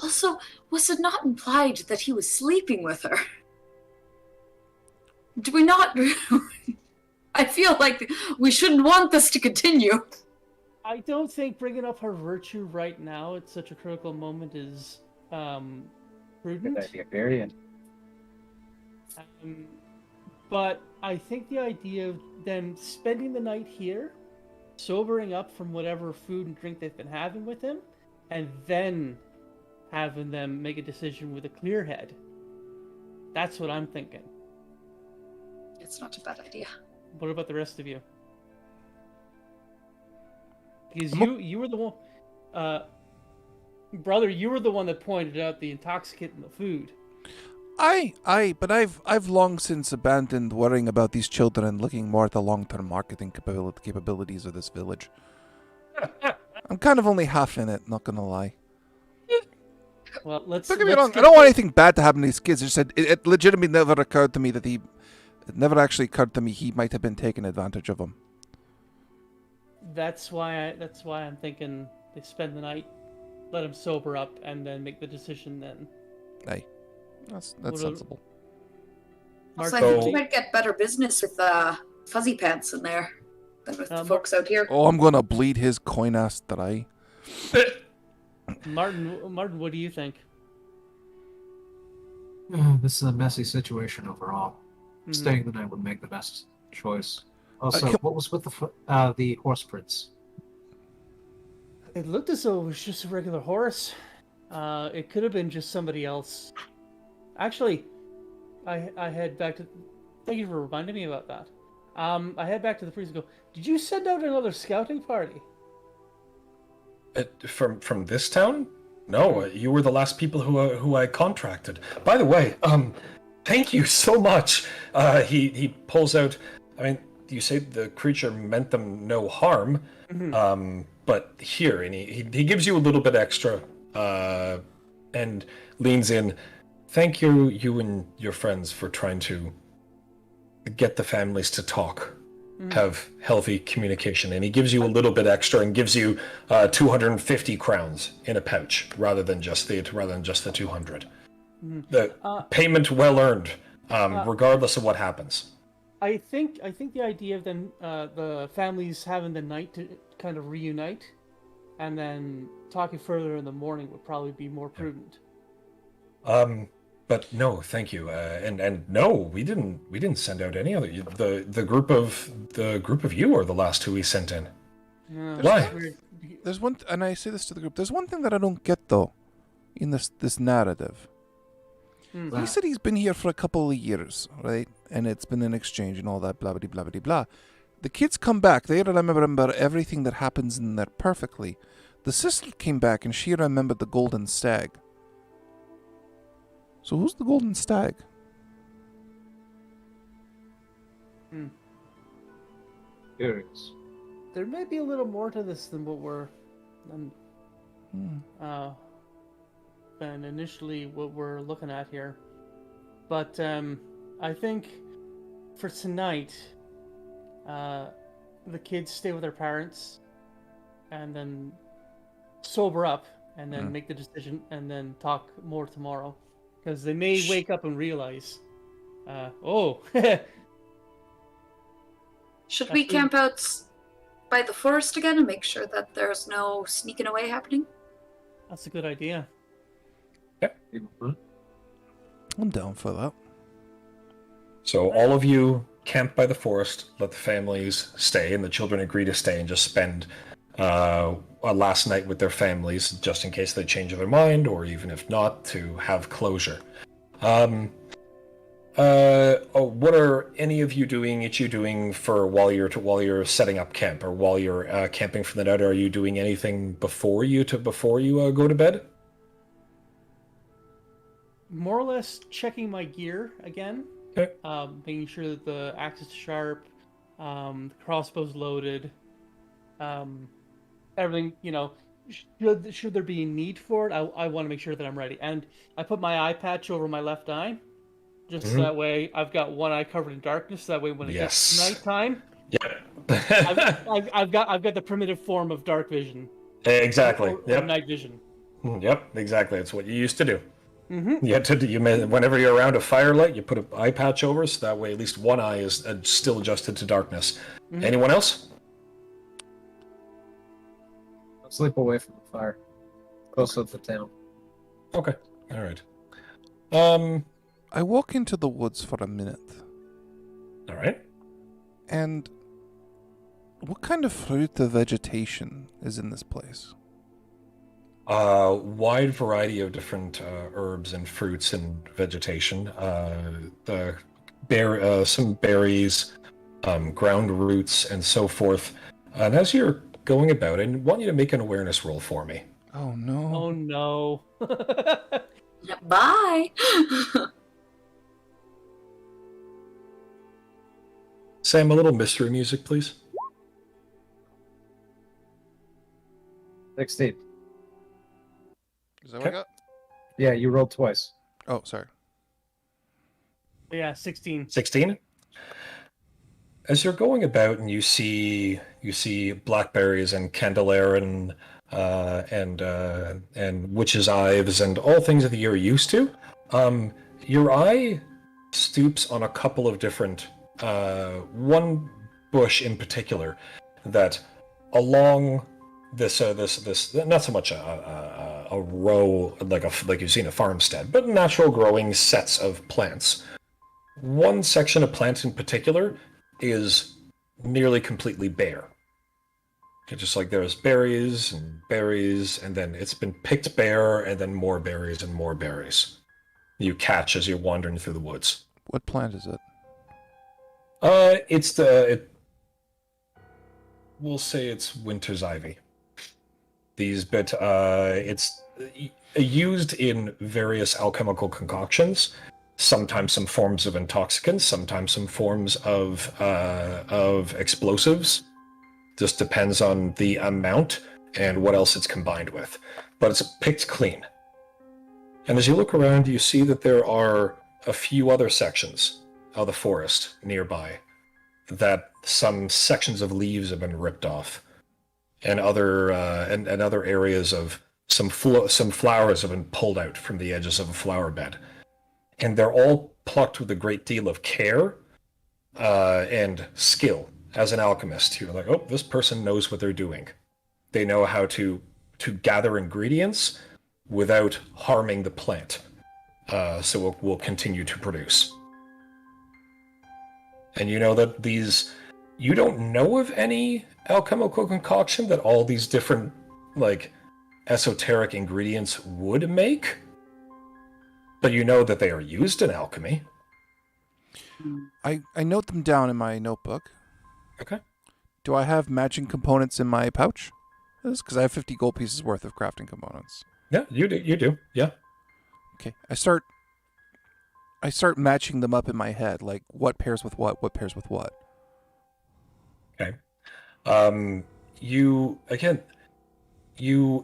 also, was it not implied that he was sleeping with her? Do we not? I feel like we shouldn't want this to continue.
I don't think bringing up her virtue right now at such a critical moment is prudent.
Good idea, period.
But I think the idea of them spending the night here, sobering up from whatever food and drink they've been having with him, and then having them make a decision with a clear head. That's what I'm thinking.
It's not a bad idea.
What about the rest of you? Because you were the one, brother, you were the one that pointed out the intoxicant in the food.
But I've long since abandoned worrying about these children and looking more at the long-term marketing capabilities of this village. I'm kind of only half in it, not gonna lie.
Well, let's.
Don't get me wrong, I don't want anything bad to happen to these kids. I just said it legitimately never occurred to me that it never actually occurred to me he might have been taking advantage of them.
That's why I'm thinking they spend the night, let him sober up, and then make the decision then.
Aye. That's
What a-
sensible.
Also, I
So-
think you might get better business with Fuzzy Pants in there than with the folks out here.
Oh, I'm gonna bleed his coin ass dry.
Martin, what do you think?
This is a messy situation overall.
Mhm.
Staying the night would make the best choice. Also,
can-
what was with the horse prince?
It looked as though it was just a regular horse. It could have been just somebody else. Actually, I head back to. Thank you for reminding me about that. I head back to the priest and go, did you send out another scouting party?
From this town? No, you were the last people who I contracted. By the way, thank you so much. He pulls out. I mean, you say the creature meant them no harm. But here, and he gives you a little bit extra, and leans in. Thank you and your friends for trying to get the families to talk. Have healthy communication, and he gives you a little bit extra and gives you 250 crowns in a pouch rather than just the 200. The payment well earned, regardless of what happens.
I think the idea of them, the families having the night to kind of reunite, and then talking further in the morning would probably be more prudent.
But no, thank you. And no, we didn't send out any other. The group of you are the last two we sent in. Why?
There's one, and I say this to the group. There's one thing that I don't get though, in this narrative. He said he's been here for a couple of years, right? And it's been an exchange and all that, blah blah blah blah blah. The kids come back. They remember everything that happens in there perfectly. The sister came back and she remembered the golden stag. So who's the golden stag?
Curious.
There may be a little more to this than than initially what we're looking at here. But I think for tonight, the kids stay with their parents, and then sober up, and then make the decision, and then talk more tomorrow, because they may wake up and realize,
Should we camp out by the forest again and make sure that there's no sneaking away happening?
that's a good idea.
I'm down for that.
So all of you camp by the forest, let the families stay, and the children agree to stay and just spend a last night with their families, just in case they change their mind, or even if not, to have closure. What are any of you doing? Each you doing for while you're setting up camp, or while you're camping for the night? Are you doing anything before you go to bed?
More or less checking my gear again.
Okay.
Making sure that the axe is sharp, the crossbow's loaded, everything, should there be a need for it, I want to make sure that I'm ready. And I put my eye patch over my left eye, just so that way I've got one eye covered in darkness, so that way when it gets nighttime, I've got the primitive form of dark vision.
Exactly.
Or night vision.
Yep, exactly. It's what you used to do. Whenever you're around a firelight, you put an eye patch over, so that way at least one eye is still adjusted to darkness. Anyone else?
Sleep away from the fire, close to the town.
Okay, all right.
I walk into the woods for a minute.
All right.
And what kind of fruit or vegetation is in this place?
Wide variety of different herbs and fruits and vegetation. Some berries, ground roots, and so forth. And as you're going about, I want you to make an awareness roll for me.
Oh no.
Oh no.
Bye.
Sam, a little mystery music, please.
16.
Is that what I got?
Yeah, you rolled twice.
Oh, sorry.
Yeah, 16.
16. As you're going about and you see blackberries and candelarian and witches' ives and all things that you're used to, your eye stoops on a couple of different one bush in particular that along this not so much a row like you've seen a farmstead, but natural growing sets of plants. One section of plants in particular is nearly completely bare. It's just like there's berries, and then it's been picked bare, and then more berries and more berries you catch as you're wandering through the woods.
What plant is it?
We'll say it's winter's ivy. It's used in various alchemical concoctions. Sometimes some forms of intoxicants, sometimes some forms of explosives. Just depends on the amount and what else it's combined with. But it's picked clean. And as you look around, you see that there are a few other sections of the forest nearby that some sections of leaves have been ripped off, and other areas of some flowers have been pulled out from the edges of a flower bed. And they're all plucked with a great deal of care and skill. As an alchemist, you're like, oh, this person knows what they're doing. They know how to gather ingredients without harming the plant. So it will continue to produce. And you know that you don't know of any alchemical concoction that all these different, esoteric ingredients would make. But you know that they are used in alchemy.
I note them down in my notebook.
Okay.
Do I have matching components in my pouch? Because I have 50 gold pieces worth of crafting components.
Yeah, you do. Yeah.
Okay. I start matching them up in my head, like what pairs with what pairs with what.
Okay. You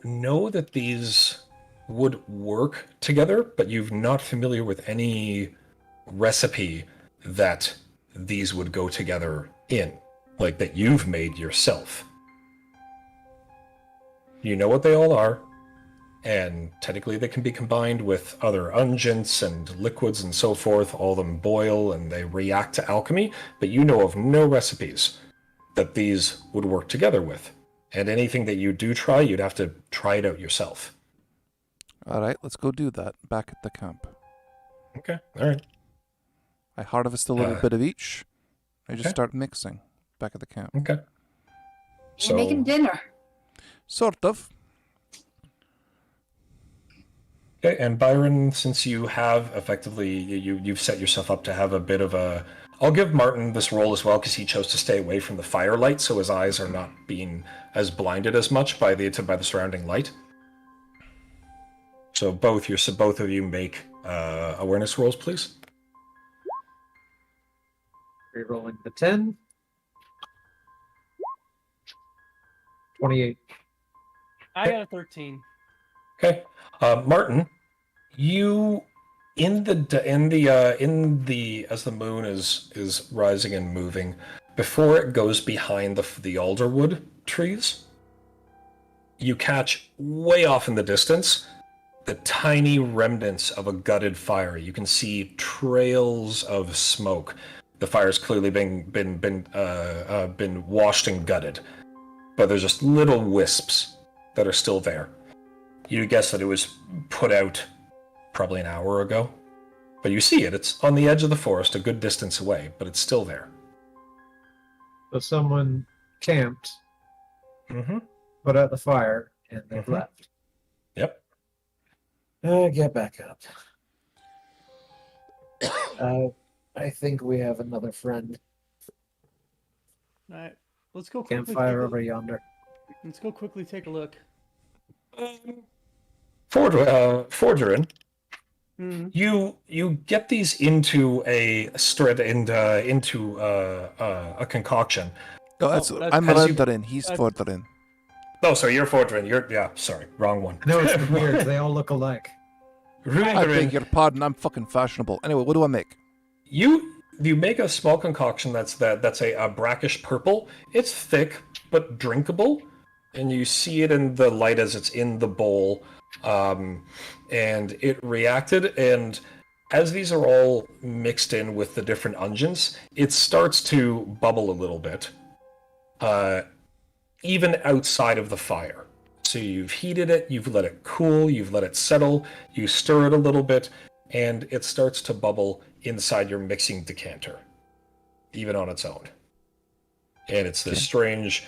know that these would work together, but you're not familiar with any recipe that these would go together in, like that you've made yourself. You know what they all are, and technically they can be combined with other unguents and liquids and so forth. All of them boil and they react to alchemy, but you know of no recipes that these would work together with. And anything that you do try, you'd have to try it out yourself.
All right, let's go do that back at the camp.
Okay, all right.
I harvest a little bit of each, I just start mixing back at the camp.
Okay.
You making dinner?
Back at the camp.
Okay.
You making dinner?
Sort of.
Okay, and Byron, since you have effectively you've set yourself up to have a bit of a, I'll give Martin this role as well because he chose to stay away from the firelight, so his eyes are not being as blinded as much by the surrounding light. So both of you make awareness rolls, please.
Rerolling the 10. 28.
I got a 13.
Okay, Martin, you as the moon is rising and moving, before it goes behind the alderwood trees, you catch way off in the distance the tiny remnants of a gutted fire. You can see trails of smoke. The fire's clearly been washed and gutted, but there's just little wisps that are still there. You guess that it was put out probably an hour ago, but you see it. It's on the edge of the forest, a good distance away, but it's still there.
So someone camped, put out the fire, and they've left.
Yep.
Get back up. I think we have another friend.
All right, let's go quickly.
Campfire over yonder.
Let's go quickly take a look.
Forgerin, you get these into a concoction.
Oh, I'm Renderin. He's Forderin.
Oh, sorry, you're Forgerin. Sorry, wrong one.
No, it's weird. They all look alike.
I beg your pardon. I'm fucking fashionable. Anyway, what do I make?
You make a small concoction that's a brackish purple. It's thick but drinkable, and you see it in the light as it's in the bowl. And it reacted, and as these are all mixed in with the different unguents, it starts to bubble a little bit, even outside of the fire. So you've heated it, you've let it cool, you've let it settle, you stir it a little bit, and it starts to bubble inside your mixing decanter, even on its own. And it's this strange,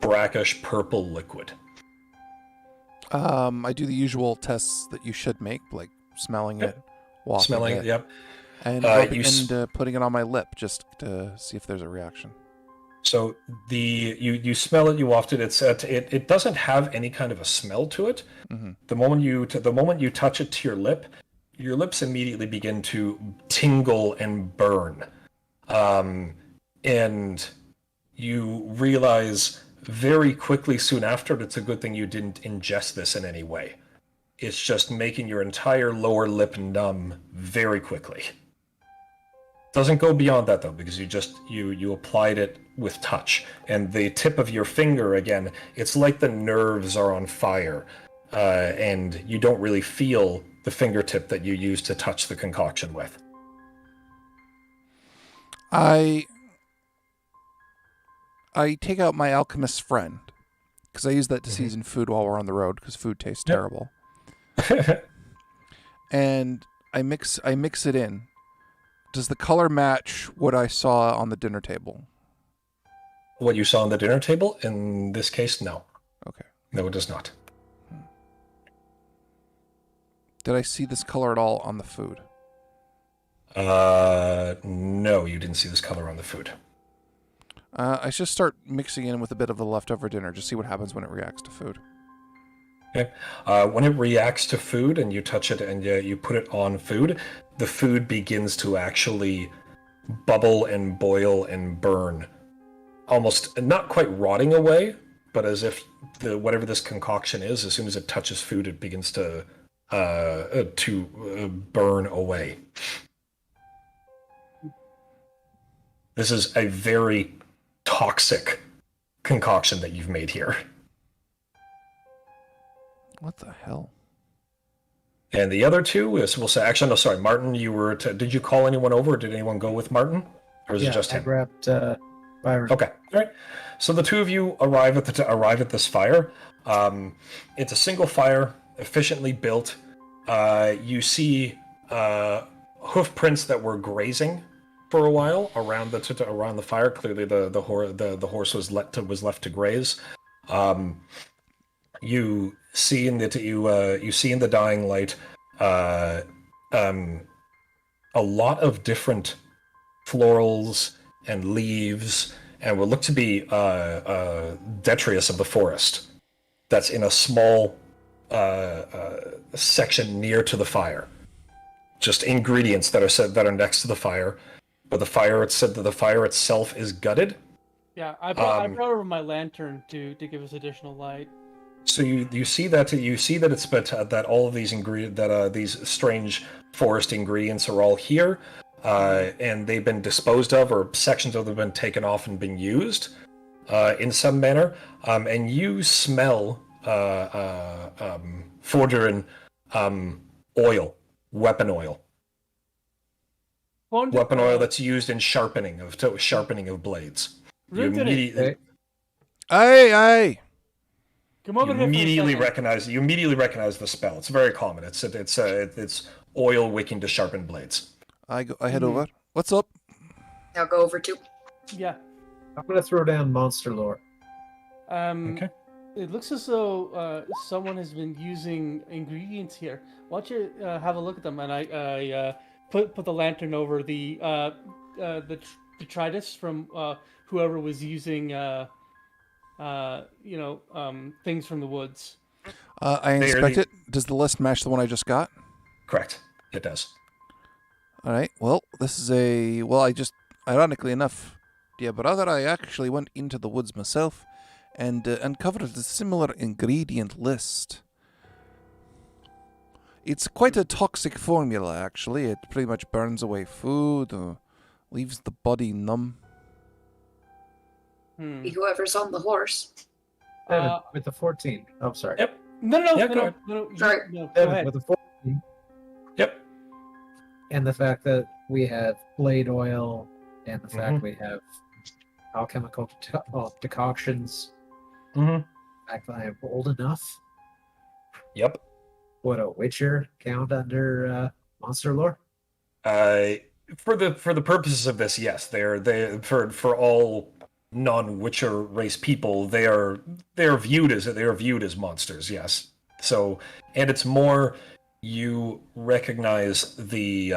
brackish purple liquid.
I do the usual tests that you should make, like smelling it, wafting it,
yep.
And, putting it on my lip just to see if there's a reaction.
So you smell it, you waft it. It doesn't have any kind of a smell to it.
Mm-hmm.
The moment you touch it to your lips immediately begin to tingle and burn, and you realize very quickly soon after it's a good thing you didn't ingest this in any way. It's just making your entire lower lip numb very quickly. Doesn't go beyond that though, because you applied it with touch, and the tip of your finger, again, it's like the nerves are on fire, and you don't really feel the fingertip that you use to touch the concoction with.
I take out my alchemist's friend, because I use that to season food while we're on the road, because food tastes terrible. And I mix it in. Does the color match what I saw on the dinner table?
What you saw on the dinner table? In this case, no.
Okay.
No, it does not.
Did I see this color at all on the food?
No, you didn't see this color on the food.
I should start mixing in with a bit of the leftover dinner, just see what happens when it reacts to food.
Okay. When it reacts to food and you touch it and you put it on food, the food begins to actually bubble and boil and burn. Almost not quite rotting away, but as if whatever this concoction is, as soon as it touches food, it begins to burn away. This is a very toxic concoction that you've made here.
What the hell?
And the other two is, we'll say, actually, no, sorry, Martin, did you call anyone over, or did anyone go with Martin? Or is it just him?
I grabbed Byron.
Okay, all right. So the two of you arrive at this fire. It's a single fire, efficiently built. You see hoof prints that were grazing for a while around the fire. Clearly, the horse was left to graze. You see in the dying light a lot of different florals and leaves, and what look to be detritus of the forest that's in a small section near to the fire. Just ingredients that are next to the fire, but the fire itself is gutted.
Yeah, I brought over my lantern to give us additional light.
So you see that it's that all of these these strange forest ingredients are all here, and they've been disposed of, or sections of them have been taken off and been used in some manner. And you smell Forderin oil, weapon oil. Weapon oil that's used in sharpening of blades. You immediately,
Aye.
Come over
you
here
immediately
for a second.
recognize the spell. It's very common. It's oil wicking to sharpen blades.
I head over. What's up?
I'll go over too.
Yeah.
I'm gonna throw down monster lore.
Okay.
It looks as though someone has been using ingredients here. Why don't you have a look at them? And I put the lantern over the detritus from whoever was using things from the woods.
I inspect it. Does the list match the one I just got?
Correct. It does.
All right. Well, this is ironically enough, dear brother, I actually went into the woods myself and uncovered a similar ingredient list. It's quite a toxic formula, actually. It pretty much burns away food, leaves the body numb.
Whoever's on the horse.
Evan, with the 14. Oh, sorry.
Yep.
No.
Sorry.
Go
Evan,
ahead.
with the 14.
Yep.
And the fact that we have blade oil, and the fact we have alchemical decoctions.
Mm-hmm.
The fact that I am old enough.
Yep.
Would a Witcher count under monster lore?
For the purposes of this, yes, for all non-Witcher race people, they are viewed as monsters. Yes. So, and it's more, you recognize the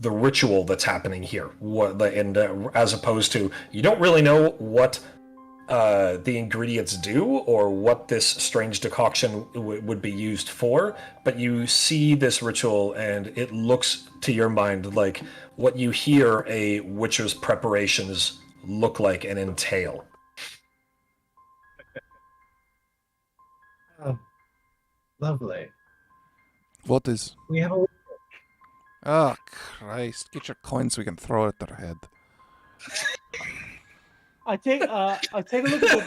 ritual that's happening here. As opposed to, you don't really know what the ingredients do or what this strange decoction would be used for, but you see this ritual and it looks to your mind like what you hear a Witcher's preparations look like and entail.
Oh, lovely.
What is?
We have a
Oh, Christ. Get your coins so we can throw it at their head.
I take a look at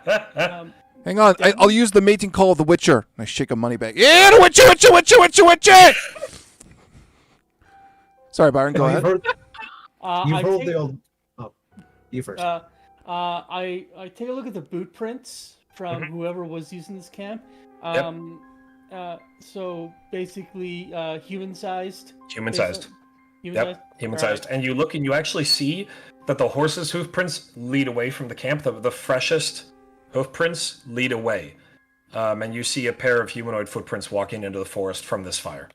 the,
Hang on. I'll use the mating call of the Witcher. I shake a money bag. Yeah, the Witcher! Sorry, Byron, go ahead.
You've heard the old... Oh, you first.
I take a look at the boot prints from whoever was using this camp. So basically, human-sized.
Human-sized.
Human-sized.
Human-sized.
Right.
And you look and you actually see that the horse's hoof prints lead away from the camp. The freshest hoof prints lead away. And you see a pair of humanoid footprints walking into the forest from this fire.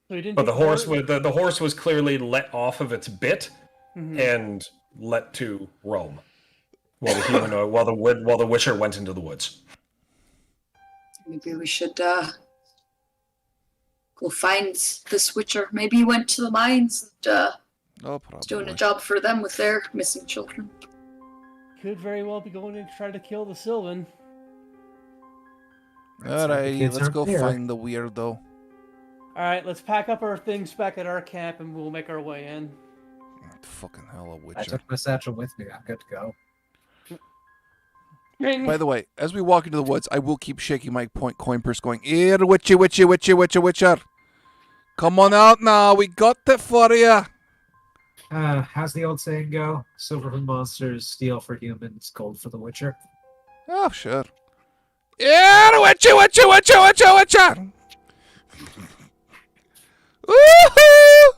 So you didn't
But the
take
horse was clearly let off of its bit and let to roam, while the Witcher went into the woods.
Maybe we should go find this Witcher. Maybe he went to the mines and
No
is
problem.
doing a job for them with their missing children.
Could very well be going in to try to kill the Sylvan.
Alright,
kids
let's
aren't
go
there.
find the weirdo.
All right, let's pack up our things back at our camp and we'll make our way in.
Fucking hell, a
I
Witcher.
took my satchel with me. I'm good to go.
By the way, as we walk into the woods, I will keep shaking my coin purse going, here, Witcher. Come on out now, we got it for you.
How's the old saying go? Silver for monsters, steel for humans, gold for the Witcher.
Oh, sure. Here, Witcher. Woohoo!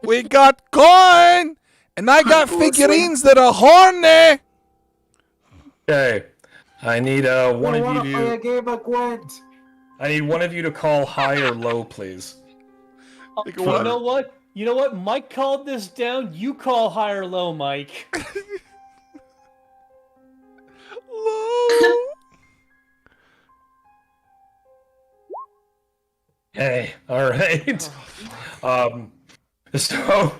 We got coin! And I got figurines that are horny!
Okay. I need one of you
play a
to.
game of Gwent.
I need one of you to call high or low, please.
Like
You
what?
know what? You know what? Mike called this down. You call high or low, Mike.
Low.
Hey, all right. So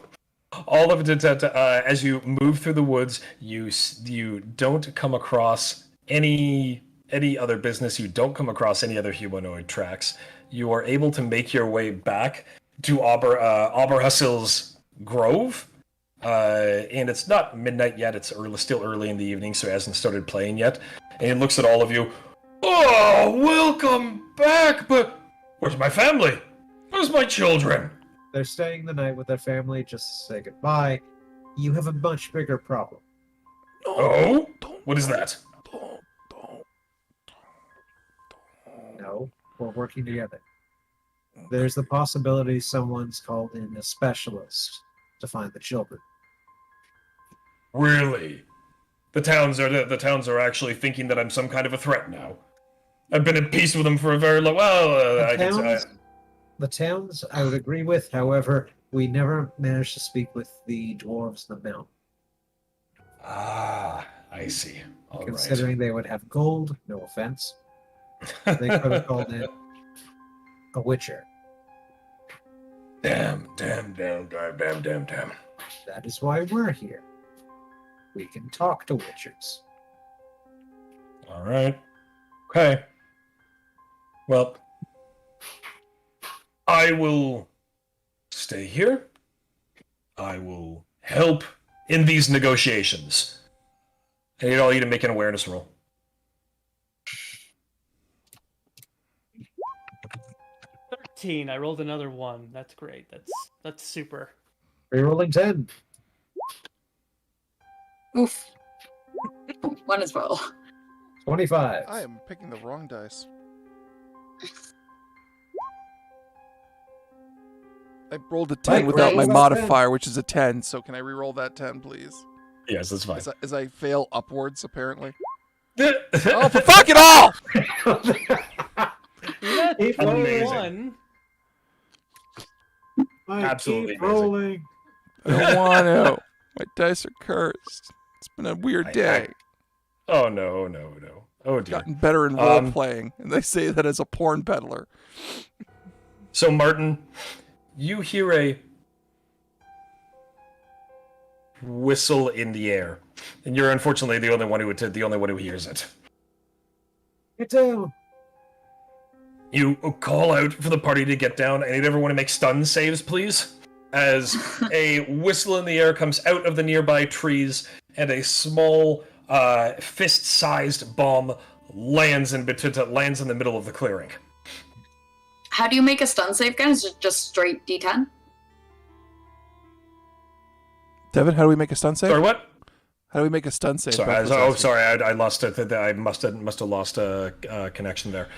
all of it, as you move through the woods, you don't come across any other business. You don't come across any other humanoid tracks. You are able to make your way back to Aberhussil's Grove, and it's not midnight yet. It's still early in the evening, so it hasn't started playing yet. And he looks at all of you. Oh, welcome back, but where's my family? Where's my children?
They're staying the night with their family just to say goodbye. You have a much bigger problem.
Oh? What is that?
No, we're working together. There's the possibility someone's called in a specialist to find the children.
Really? The towns are actually thinking that I'm some kind of a threat now. I've been at peace with them for a very long.
The towns, I would agree with. However, we never managed to speak with the dwarves in the mountain.
Ah, I see. All right.
Considering they would have gold, no offense, they could have called in a witcher.
Damn.
That is why we're here. We can talk to witchers.
All right. Okay. Well, I will stay here. I will help in these negotiations. I need all you to make an awareness roll.
13. I rolled another 1. That's great. That's super.
Rerolling 10.
Oof. One as well.
25.
I am picking the wrong dice. I rolled a 10
Mike,
without my
roll that
modifier, which is a 10, so can I re-roll that 10, please?
Yes, that's fine.
As I fail upwards, apparently.
Oh,
Oh, for fuck it all!
That's
Keep
Amazing.
21.
Mike,
Absolutely
keep
amazing.
rolling.
I don't want to. My dice are cursed. It's been a weird day.
Oh, no. Oh, dear.
Gotten better in role playing, and they say that as a porn peddler.
So, Martin, you hear a whistle in the air, and you're unfortunately the only one who hears it.
Get down.
You call out for the party to get down. I need everyone to make stun saves, please. As a whistle in the air comes out of the nearby trees, and a small, fist-sized bomb lands in the middle of the clearing.
How do you make a stun save, guys? Is it just straight D10?
Devin, how do we make a stun save?
Sorry, what?
How do we make a stun save?
Sorry, I lost it. I must have lost a connection there.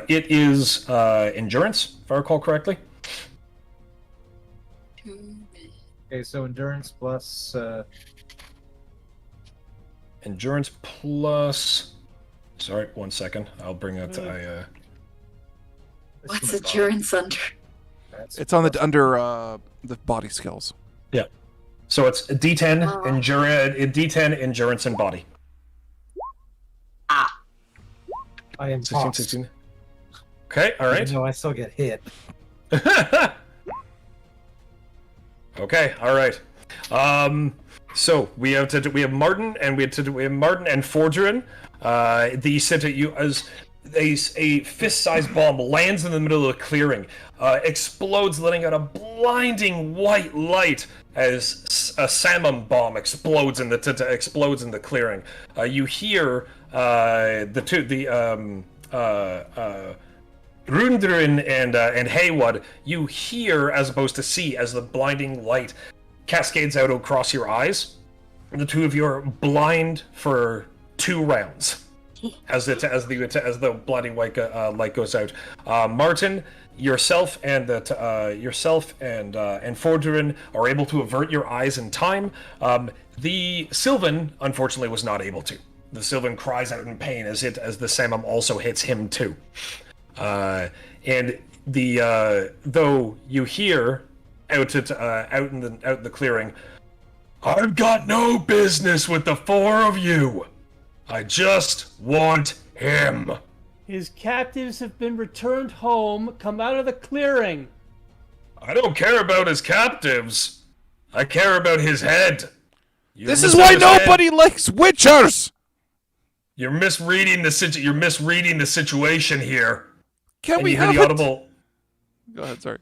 It is endurance, if I recall correctly.
Okay, so endurance plus...
Endurance plus... Sorry, 1 second. I'll bring it.
What's endurance under?
It's on under the body skills.
Yeah. So it's a D10 endurance and body.
I am
16,
tossed.
16. Okay, all right.
No, I still get hit.
Okay, all right. So we have Martin and Martin and Fordrin. The center you as a fist-sized bomb lands in the middle of the clearing, explodes, letting out a blinding white light as a salmon bomb explodes in the clearing. You hear Rundrin and Haywood. You hear as opposed to see as the blinding light cascades out across your eyes. The two of you are blind for 2 rounds. as the blinding white light goes out. Martin, yourself and Fordurin are able to avert your eyes in time. The Sylvan, unfortunately, was not able to. The Sylvan cries out in pain as the Samum also hits him too. And the though you hear out in the clearing, I've got no business with the four of you. I just want him.
His captives have been returned home. Come out of the clearing.
I don't care about his captives. I care about his head.
This is why nobody likes witchers!
You're misreading the situation here.
Can we
hear
have
the audible?
Go ahead, sorry.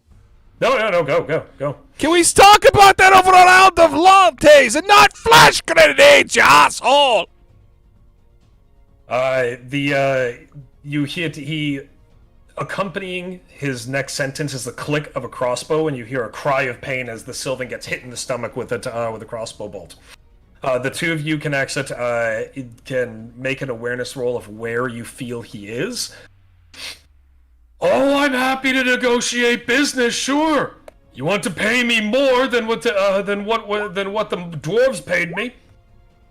No, go.
Can we talk about that over a round of lattes and not flash grenades, you asshole?
You hit he accompanying his next sentence is the click of a crossbow, and you hear a cry of pain as the Sylvan gets hit in the stomach with a crossbow bolt. The two of you can can make an awareness roll of where you feel he is. Oh, I'm happy to negotiate business, sure. You want to pay me more than what the dwarves paid me?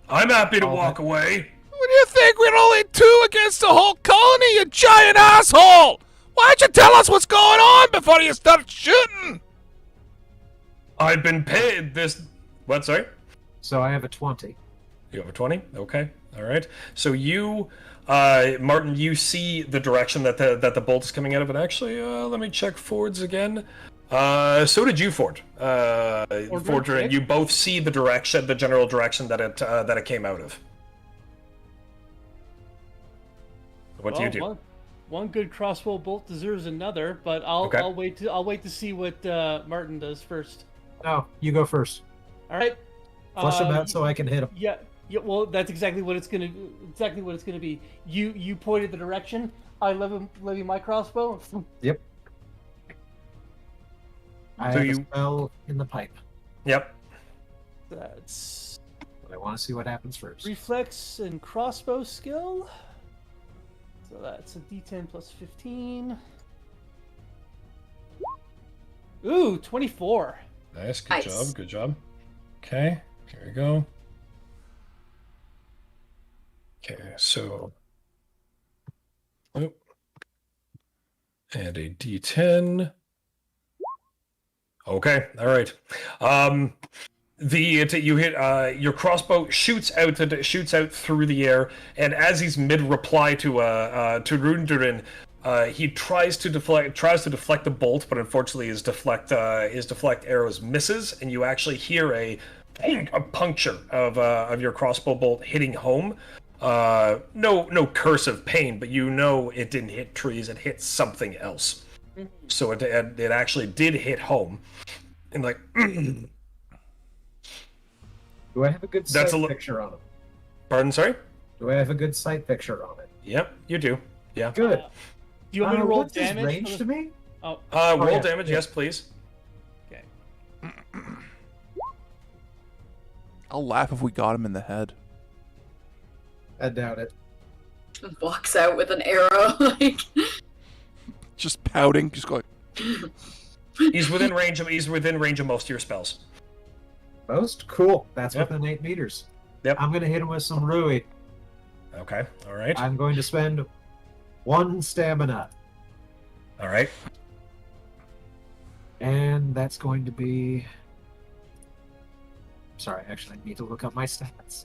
I'm happy to walk away.
What do you think? We're only two against the whole colony, you giant asshole! Why'd you tell us what's going on before you start shooting?
I've been paid this... What, sorry?
So I have a 20.
You have a 20? Okay. All right. So you, Martin, you see the direction that the bolt is coming out of. And actually, let me check Ford's again. So did you, Ford. Ford, and you both see the general direction that it came out of. What do you do?
One good crossbow bolt deserves another, but I'll wait to see what Martin does first.
No, you go first.
All right.
Flush him out so I can hit him.
Yeah. Well, that's exactly what it's gonna be. You pointed the direction. I levy my crossbow.
Yep. I have a spell in the pipe.
Yep.
That's.
But I want to see what happens first.
Reflex and crossbow skill. So that's a D10 plus 15. Ooh, 24.
Nice. Good job. Okay. Here we go. Okay, so... Oh. And a D10. Okay, all right. You hit your crossbow shoots out through the air, and as he's mid reply to Rundurin, he tries to deflect the bolt, but unfortunately his deflect arrows misses, and you actually hear a puncture of your crossbow bolt hitting home. No curse of pain, but you know it didn't hit trees; it hit something else. So it actually did hit home, and like.
Do I have a good sight picture on it?
Pardon, sorry?
Do I have a good sight picture on it?
Yep, you do. Yeah.
Good.
Do you want me to roll
what's
damage?
His range to me?
Oh.
Roll damage, yes, please.
Okay.
I'll laugh if we got him in the head.
I doubt it.
Walks out with an arrow, like.
Just pouting, just going.
He's within range of most of your spells.
Most? Cool. That's within 8 meters.
Yep.
I'm going to hit him with some Rui.
Okay, all right.
I'm going to spend 1 stamina.
All right.
And that's going to be... Sorry, actually, I need to look up my stats.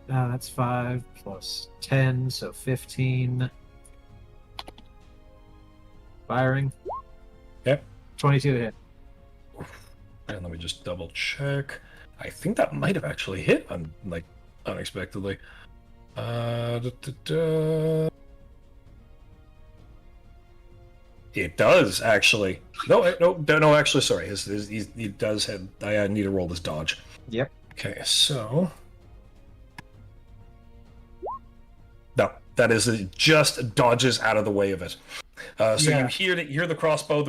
That's 5 plus 10, so 15. Firing.
Yep.
22 to hit.
And let me just double check. I think that might have actually hit unexpectedly. It does actually. No, actually, sorry. He does have. I need to roll this dodge.
Yep.
Okay, so. No, that is just dodges out of the way of it. So you
Yeah.
hear the crossbow.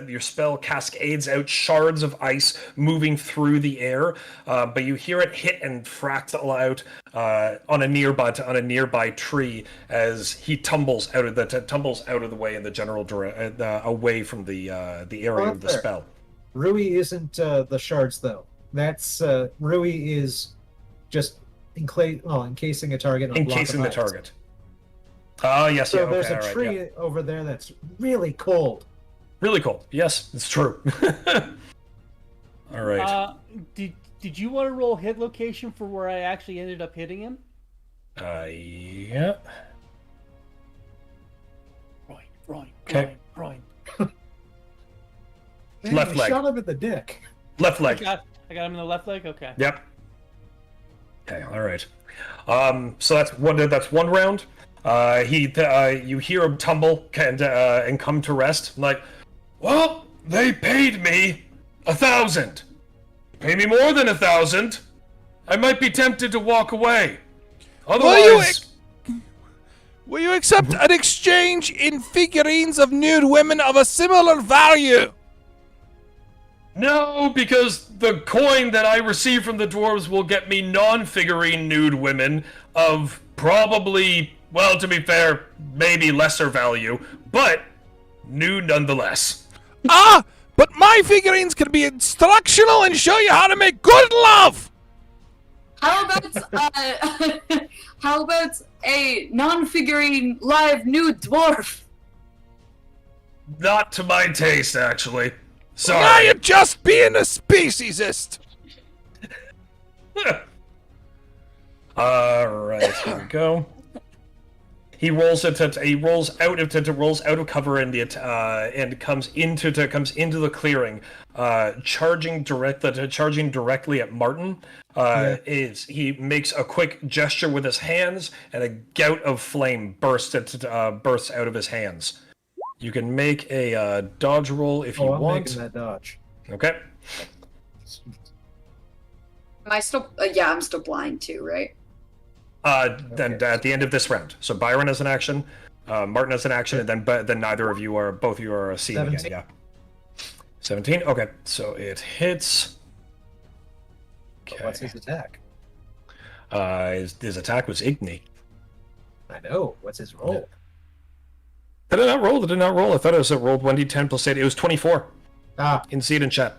Your spell cascades out shards of ice moving through the air, but you hear it hit and fractal out on a nearby tree as he tumbles out of the way in the general away from the area of the
Fair.
spell.
Rui isn't the shards though. That's Rui is just encasing a target. On
Encasing
a
the
block of ice.
target. Oh, yes,
So
yeah,
there's
okay,
a
all right,
tree
yeah.
over there that's really cold.
Really cool. Yes, it's true. All right.
Did you want to roll hit location for where I actually ended up hitting him?
Yeah. Okay.
Right.
Man,
Left
you
leg.
shot him in the dick.
Left leg.
I got him in the left leg. Okay.
Yep. Okay. All right. So that's one round. You hear him tumble and come to rest. I'm like, well, they paid me 1,000. Pay me more than 1,000. I might be tempted to walk away. Otherwise,
Will you accept an exchange in figurines of nude women of a similar value?
no, because the coin that I receive from the dwarves will get me non-figurine nude women of probably, well, to be fair, maybe lesser value, but nude nonetheless.
Ah, but my figurines can be instructional and show you how to make good love.
How about how about a non-figurine live nude dwarf?
Not to my taste, actually.
Now
Sorry.
you're just being a speciesist.
All right, here we go. He rolls out of cover and comes into the clearing, charging directly at Martin. He makes a quick gesture with his hands, and a gout of flame bursts out of his hands. You can make a dodge roll if you
I'm
want.
making that dodge.
Okay.
Am I still? Yeah, I'm still blind too, right?
Then at the end of this round. So Byron has an action, Martin has an action, and then both of you are seeing again.
17.
Yeah. 17. Okay, so it hits. Okay.
What's his attack?
His attack was Igni.
I know. What's his roll?
Did it not roll? Did it not roll? I thought it was rolled 1d10 plus 8. It was 24.
Ah,
You can see it in chat.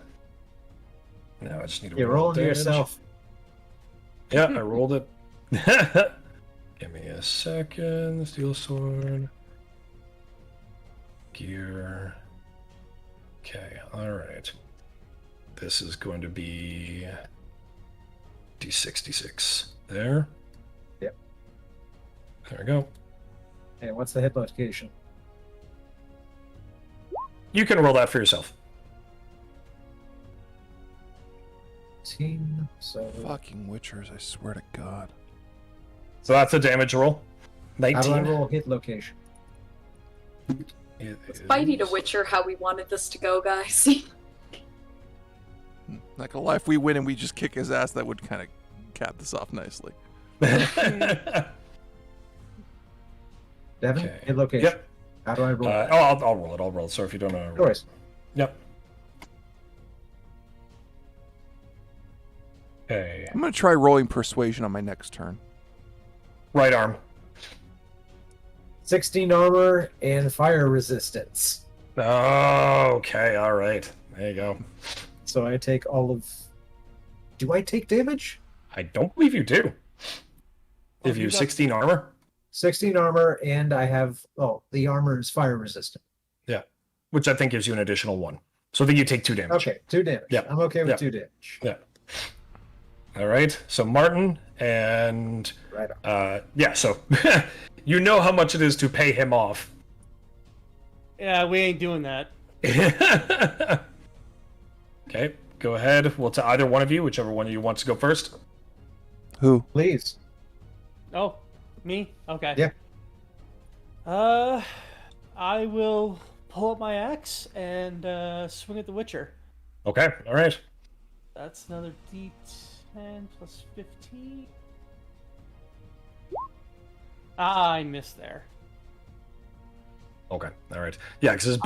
Now I just need to
you're
roll
rolling to
damage.
yourself.
Yeah, I rolled it. Give me a second. Steel sword. Gear. Okay, alright. This is going to be D66. There.
Yep.
There we go.
And what's the hit location?
You can roll that for yourself.
18, so
Fucking witchers, I swear to God.
So that's a damage roll.
how do I
19.
roll hit location?
It
Spidey to
is-
Witcher how we wanted this to go, guys.
Not gonna lie, if we win and we just kick his ass, that would kind of cap this off nicely.
Devin,
Okay.
hit location.
Yep.
How do I roll?
I'll roll it. I'll roll it. So if you don't know.
No worries.
Yep. Okay.
I'm gonna try rolling persuasion on my next turn.
Right arm.
16 armor and fire resistance.
Oh, okay. All right. There you go.
So I take all of. Do I take damage?
I don't believe you do. If you
you
have
got-
16 armor.
16 armor, and I have. Oh, the armor is fire resistant.
Yeah. Which I think gives you an additional 1. So then you take 2 damage.
Okay, 2 damage.
Yep.
I'm okay with
Yep.
2 damage.
Yeah. All right. So Martin and
Right on.
yeah. So you know how much it is to pay him off.
Yeah, we ain't doing that.
Okay. Go ahead. Well, to either one of you, whichever one of you wants to go first.
Who?
Please.
Oh, me? Okay.
Yeah.
I will pull up my axe and swing at the Witcher.
Okay. All right.
That's another D10 plus 15. Ah, I missed there.
Okay, all right. Yeah, because his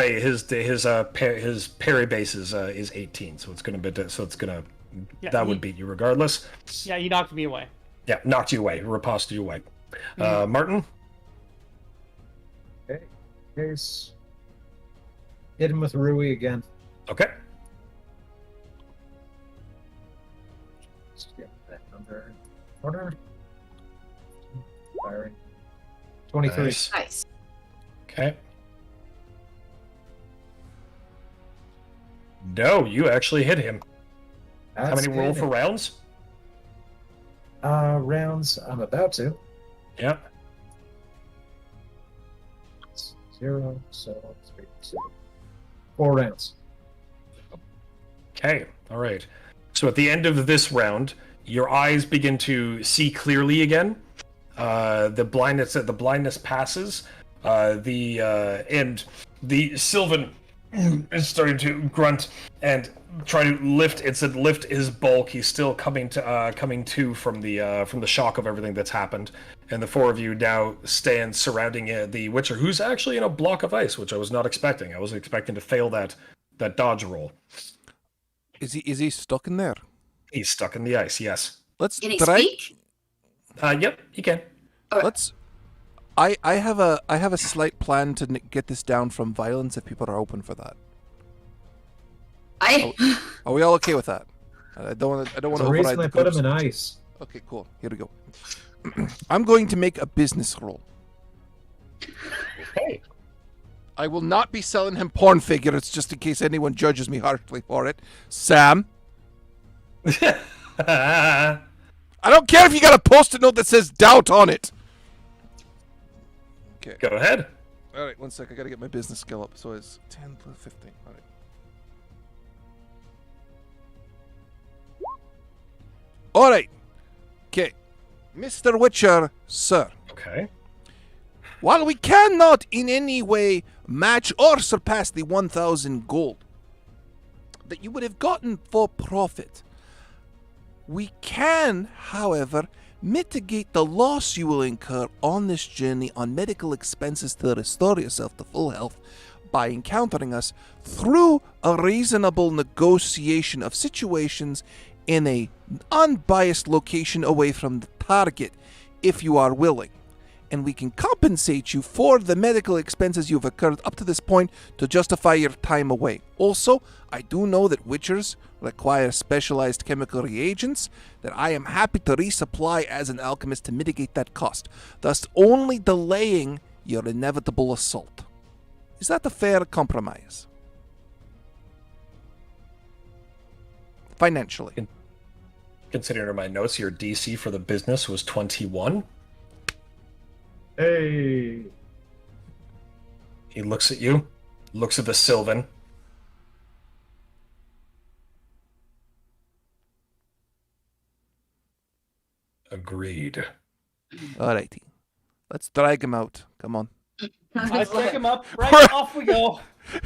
parry base is 18, so it's gonna
Yeah,
that would beat you regardless.
Yeah, he knocked me away.
Yeah, knocked you away, riposted you away. Martin.
Okay. Here's hit him with Rui again.
Okay.
Just get that number. Order. Firing. 23.
Nice.
Nice.
Okay. No, you actually hit him. How
That's
many roll for
good.
rounds?
Rounds. I'm about to.
Yeah.
0. So 3, 2. 4 rounds.
Okay. All right. So at the end of this round, your eyes begin to see clearly again. The blindness passes. And the Sylvan is starting to grunt and try to lift his bulk. He's still coming to from the shock of everything that's happened. And the four of you now stand surrounding the Witcher, who's actually in a block of ice, which I was not expecting. I was expecting to fail that dodge roll.
Is he stuck in there?
He's stuck in the ice. Yes.
Let's
Can he
try.
speak?
Yep. He can.
Let's. I have a slight plan to get this down from violence if people are open for that. Are we all okay with that? I don't want to
The
override
reason
the
I put him
group's-
in ice.
Okay, cool. Here we go. I'm going to make a business roll.
Hey.
I will not be selling him porn figures just in case anyone judges me harshly for it. Sam, I don't care if you got a post-it note that says doubt on it. Okay.
Go ahead.
All right, one sec. I got to get my business skill up. So it's 10 plus 15. All right. All right. Okay. Mr. Witcher, sir.
Okay.
While we cannot in any way match or surpass the 1,000 gold that you would have gotten for profit, we can, however, mitigate the loss you will incur on this journey on medical expenses to restore yourself to full health by encountering us through a reasonable negotiation of situations in a unbiased location away from the target if you are willing. And we can compensate you for the medical expenses you've incurred up to this point to justify your time away. Also, I do know that Witchers require specialized chemical reagents that I am happy to resupply as an alchemist to mitigate that cost, thus only delaying your inevitable assault. Is that a fair compromise? Financially.
Considering my notes, your DC for the business was 21.
Hey.
He looks at you, looks at the Sylvan. Agreed.
Alrighty. Let's drag him out. Come on.
Let's pick him up. Right, off we go.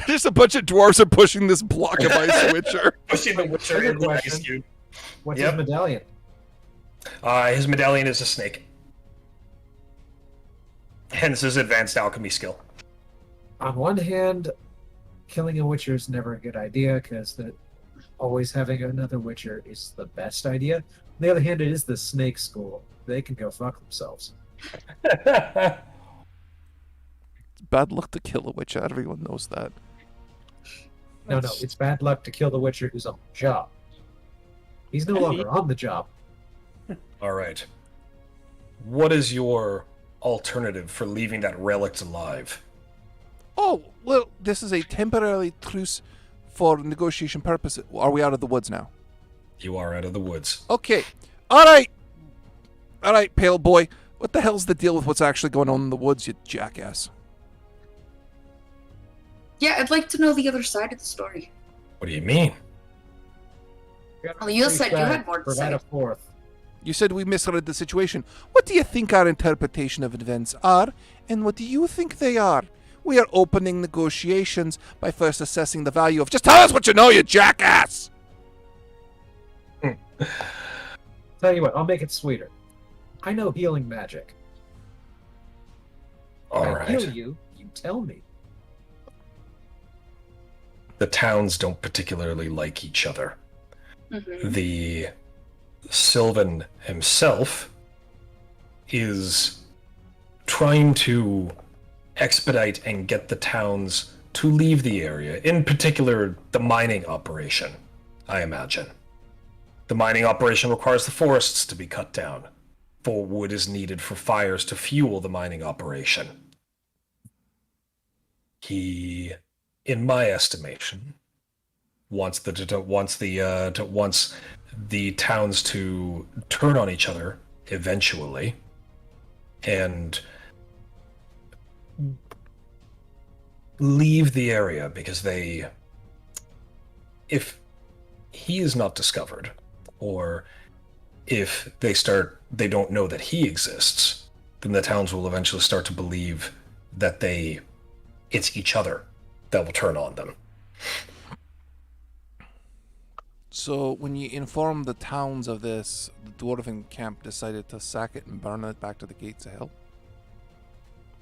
Just a bunch of dwarves are pushing this block of ice Witcher.
Pushing the Witcher
Good
in the
question.
ice cube.
What's
Yep.
his medallion?
His medallion is a snake. Hence his advanced alchemy skill.
On one hand, killing a Witcher is never a good idea because always having another Witcher is the best idea. On the other hand, it is the snake school. They can go fuck themselves.
It's bad luck to kill a Witcher. Everyone knows that.
No, it's bad luck to kill the Witcher who's on the job. He's no longer on the job.
All right. What is your alternative for leaving that relic alive?
Oh, well, this is a temporary truce for negotiation purposes. Are we out of the woods now?
You are out of the woods.
Okay. Alright, pale boy. What the hell's the deal with what's actually going on in the woods, you jackass?
Yeah, I'd like to know the other side of the story.
What do you mean?
Well, you said you had more to
Provide
say.
a fourth.
You said we misread the situation. What do you think our interpretation of events are, and what do you think they are? We are opening negotiations by first assessing the value of... Just tell us what you know, you jackass!
Tell you what, I'll make it sweeter. I know healing magic.
All
If I heal
right.
you, you tell me.
the towns don't particularly like each other.
Mm-hmm.
The Sylvan himself is trying to expedite and get the towns to leave the area, in particular the mining operation, I imagine. The mining operation requires the forests to be cut down, for wood is needed for fires to fuel the mining operation. He, in my estimation, wants the towns to turn on each other eventually, and leave the area because if he is not discovered, or if they don't know that he exists, then the towns will eventually start to believe that it's each other that will turn on them.
So when you inform the towns of this, the dwarven camp decided to sack it and burn it back to the gates of hell?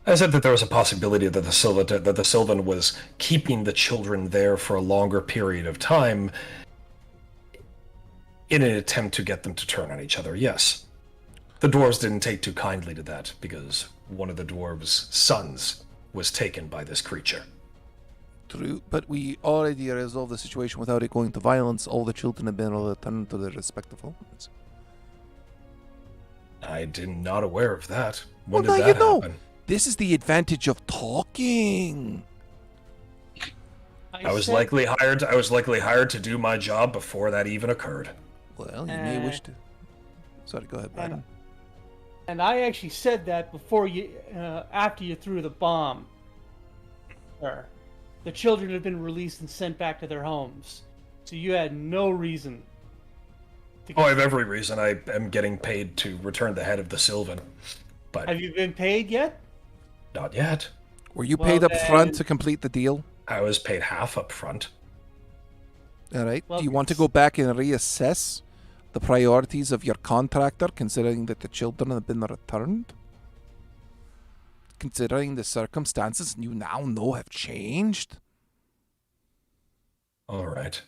I said that there was a possibility that the Sylvan was keeping the children there for a longer period of time in an attempt to get them to turn on each other, yes. The dwarves didn't take too kindly to that, because one of the dwarves' sons was taken by this creature.
True, but we already resolved the situation without it going to violence. All the children have been returned to their respective homes.
I'm not aware of that. When
Well,
did
now
that
you know.
happen?
This is the advantage of talking.
I was likely hired to do my job before that even occurred.
Well, you may wish to. Sorry, go ahead, Brandon.
And I actually said that before after you threw the bomb. Sir, the children had been released and sent back to their homes, so you had no reason.
I have every reason. I am getting paid to return the head of the Sylvan, but
Have you been paid yet?
not yet.
Were you
Well,
paid up front
then-
to complete the deal?
I was paid half up front.
All right.
Well,
Do you want to go back and reassess the priorities of your contractor, considering that the children have been returned? Considering the circumstances you now know have changed?
All right.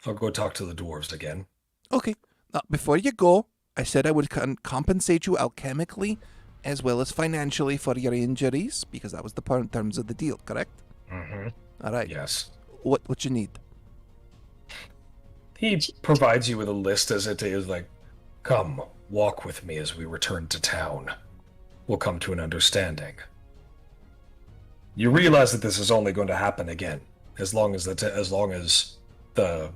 I'll go talk to the dwarves again.
Okay. Now, before you go, I said I would compensate you alchemically as well as financially for your injuries, because that was the terms of the deal, correct?
Mm-hmm.
All right.
Yes.
What you need?
He provides you with a list as it is, like, come, walk with me as we return to town. We'll come to an understanding. You realize that this is only going to happen again, as long as the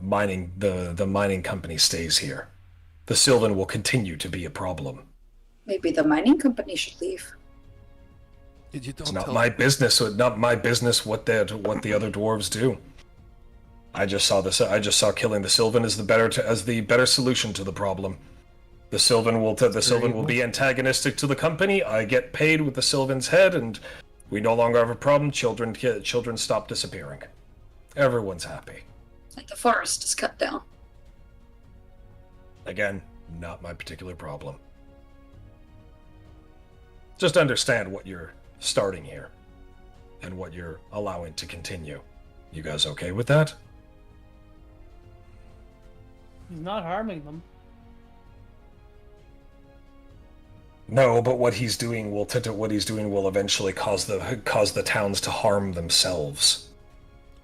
mining company stays here. The Sylvan will continue to be a problem.
Maybe the mining company should leave.
It's not my business. So it's not my business what the other dwarves do. I just saw killing the Sylvan as the better solution to the problem. The Sylvan will be antagonistic to the company. I get paid with the Sylvan's head, and we no longer have a problem. Children stop disappearing. Everyone's happy.
Like the forest is cut down.
Again, not my particular problem. Just understand what you're starting here, and what you're allowing to continue. You guys okay with that?
He's not harming them.
No, but what he's doing will eventually cause the towns to harm themselves.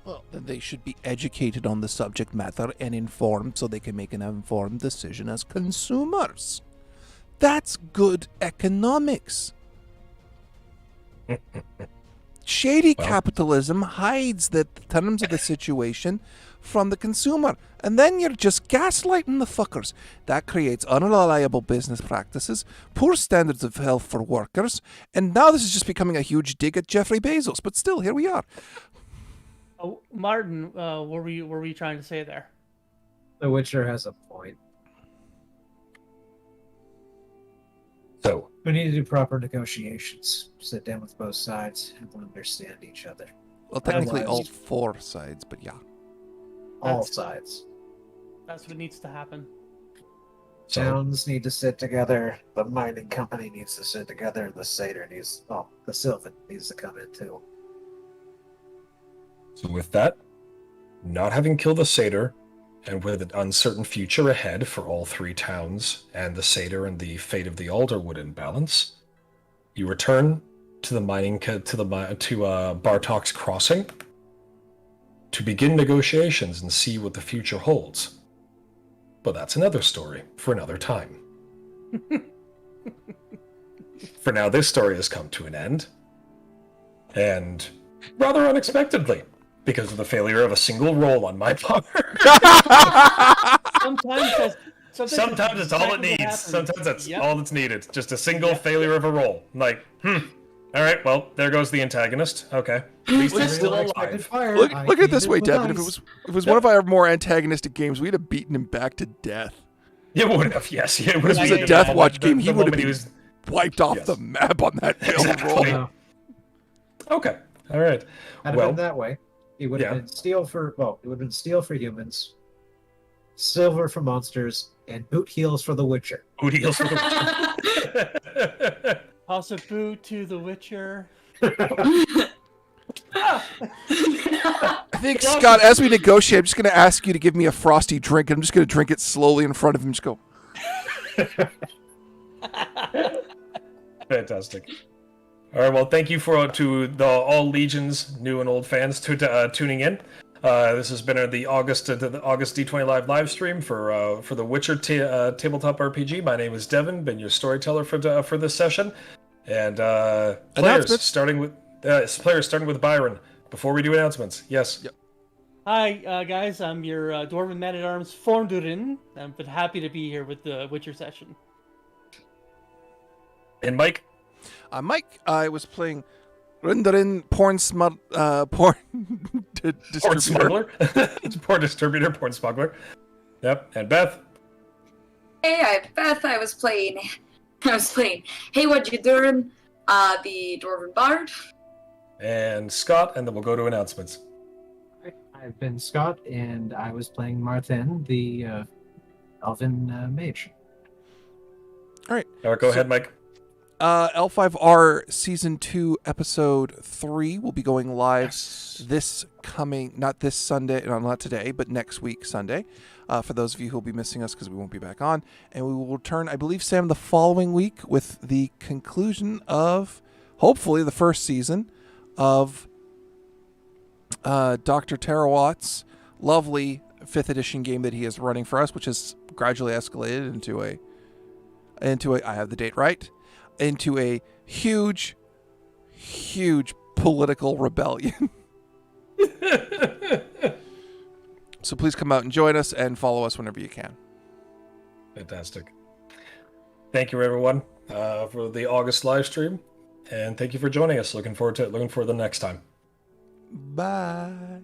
Well, then they should be educated on the subject matter and informed so they can make an informed decision as consumers. That's good economics. Shady capitalism hides the terms of the situation from the consumer, and then you're just gaslighting the fuckers. That creates unreliable business practices, poor standards of health for workers, and now this is just becoming a huge dig at Jeffrey Bezos. But still, here we are.
Oh, Martin, what were you trying to say there?
The Witcher has a point.
So,
We need to do proper negotiations. Sit down with both sides and understand each other.
Well, technically all
Otherwise-
4 sides, but yeah.
All
That's-
sides.
That's what needs to happen.
Towns need to sit together. The mining company needs to sit together. The Sylvan needs to come in too.
So with that, not having killed the satyr, and with an uncertain future ahead for all 3 towns and the satyr and the fate of the Alderwood in balance, you return to the Bartok's Crossing to begin negotiations and see what the future holds. But that's another story for another time. For now, this story has come to an end, and rather unexpectedly, because of the failure of a single roll on my part. Sometimes it's all it needs. Sometimes that's all that's needed. Just a single failure of a roll. Like, all right, well, there goes the antagonist. Okay. At least he's still alive.
Look at it this way, Devin. If it was one of our more antagonistic games, we'd have beaten him back to death.
It would have, yes. It
If this was a Death Watch game, he would have been wiped off the map on that
exactly.
roll.
Okay. All right.
Had it been that way, it would have been steel for humans, silver for monsters, and boot heels for the Witcher.
Boot heels for the Witcher.
Toss a boot to the Witcher.
I think, Scott, as we negotiate, I'm just going to ask you to give me a frosty drink, and I'm just going to drink it slowly in front of him. Just go.
Fantastic. All right, well, thank you to all legions, new and old fans, tuning in. This has been the August D20 live stream for the Witcher tabletop RPG. My name is Devin, been your storyteller for this session, and players starting with Byron. Before we do announcements, yes.
Yep.
Hi guys, I'm your Dwarven Man-at-Arms Forndurin. I'm happy to be here with the Witcher session.
And Mike.
Mike, I was playing Rundarin Porn Distributor.
Porn Smuggler. Porn Distributor, Porn Smuggler. Yep. And Beth.
Hey, I'm Beth. I was playing Hey, what you doing? The Dwarven Bard.
And Scott, and then we'll go to announcements.
I've been Scott, and I was playing Martin, the Elven Mage.
All right.
Go ahead, Mike.
L5R Season 2, Episode 3 will be going live not this Sunday, not today, but next week, Sunday, for those of you who will be missing us because we won't be back on. And we will return, I believe, Sam, the following week with the conclusion of, hopefully, the first season of Dr. Terawatt's lovely 5th edition game that he is running for us, which has gradually escalated into a I have the date right, into a huge political rebellion. So please come out and join us and follow us whenever you can.
Fantastic. Thank you, everyone, for the August live stream, and thank you for joining us. Looking forward to the next time.
Bye.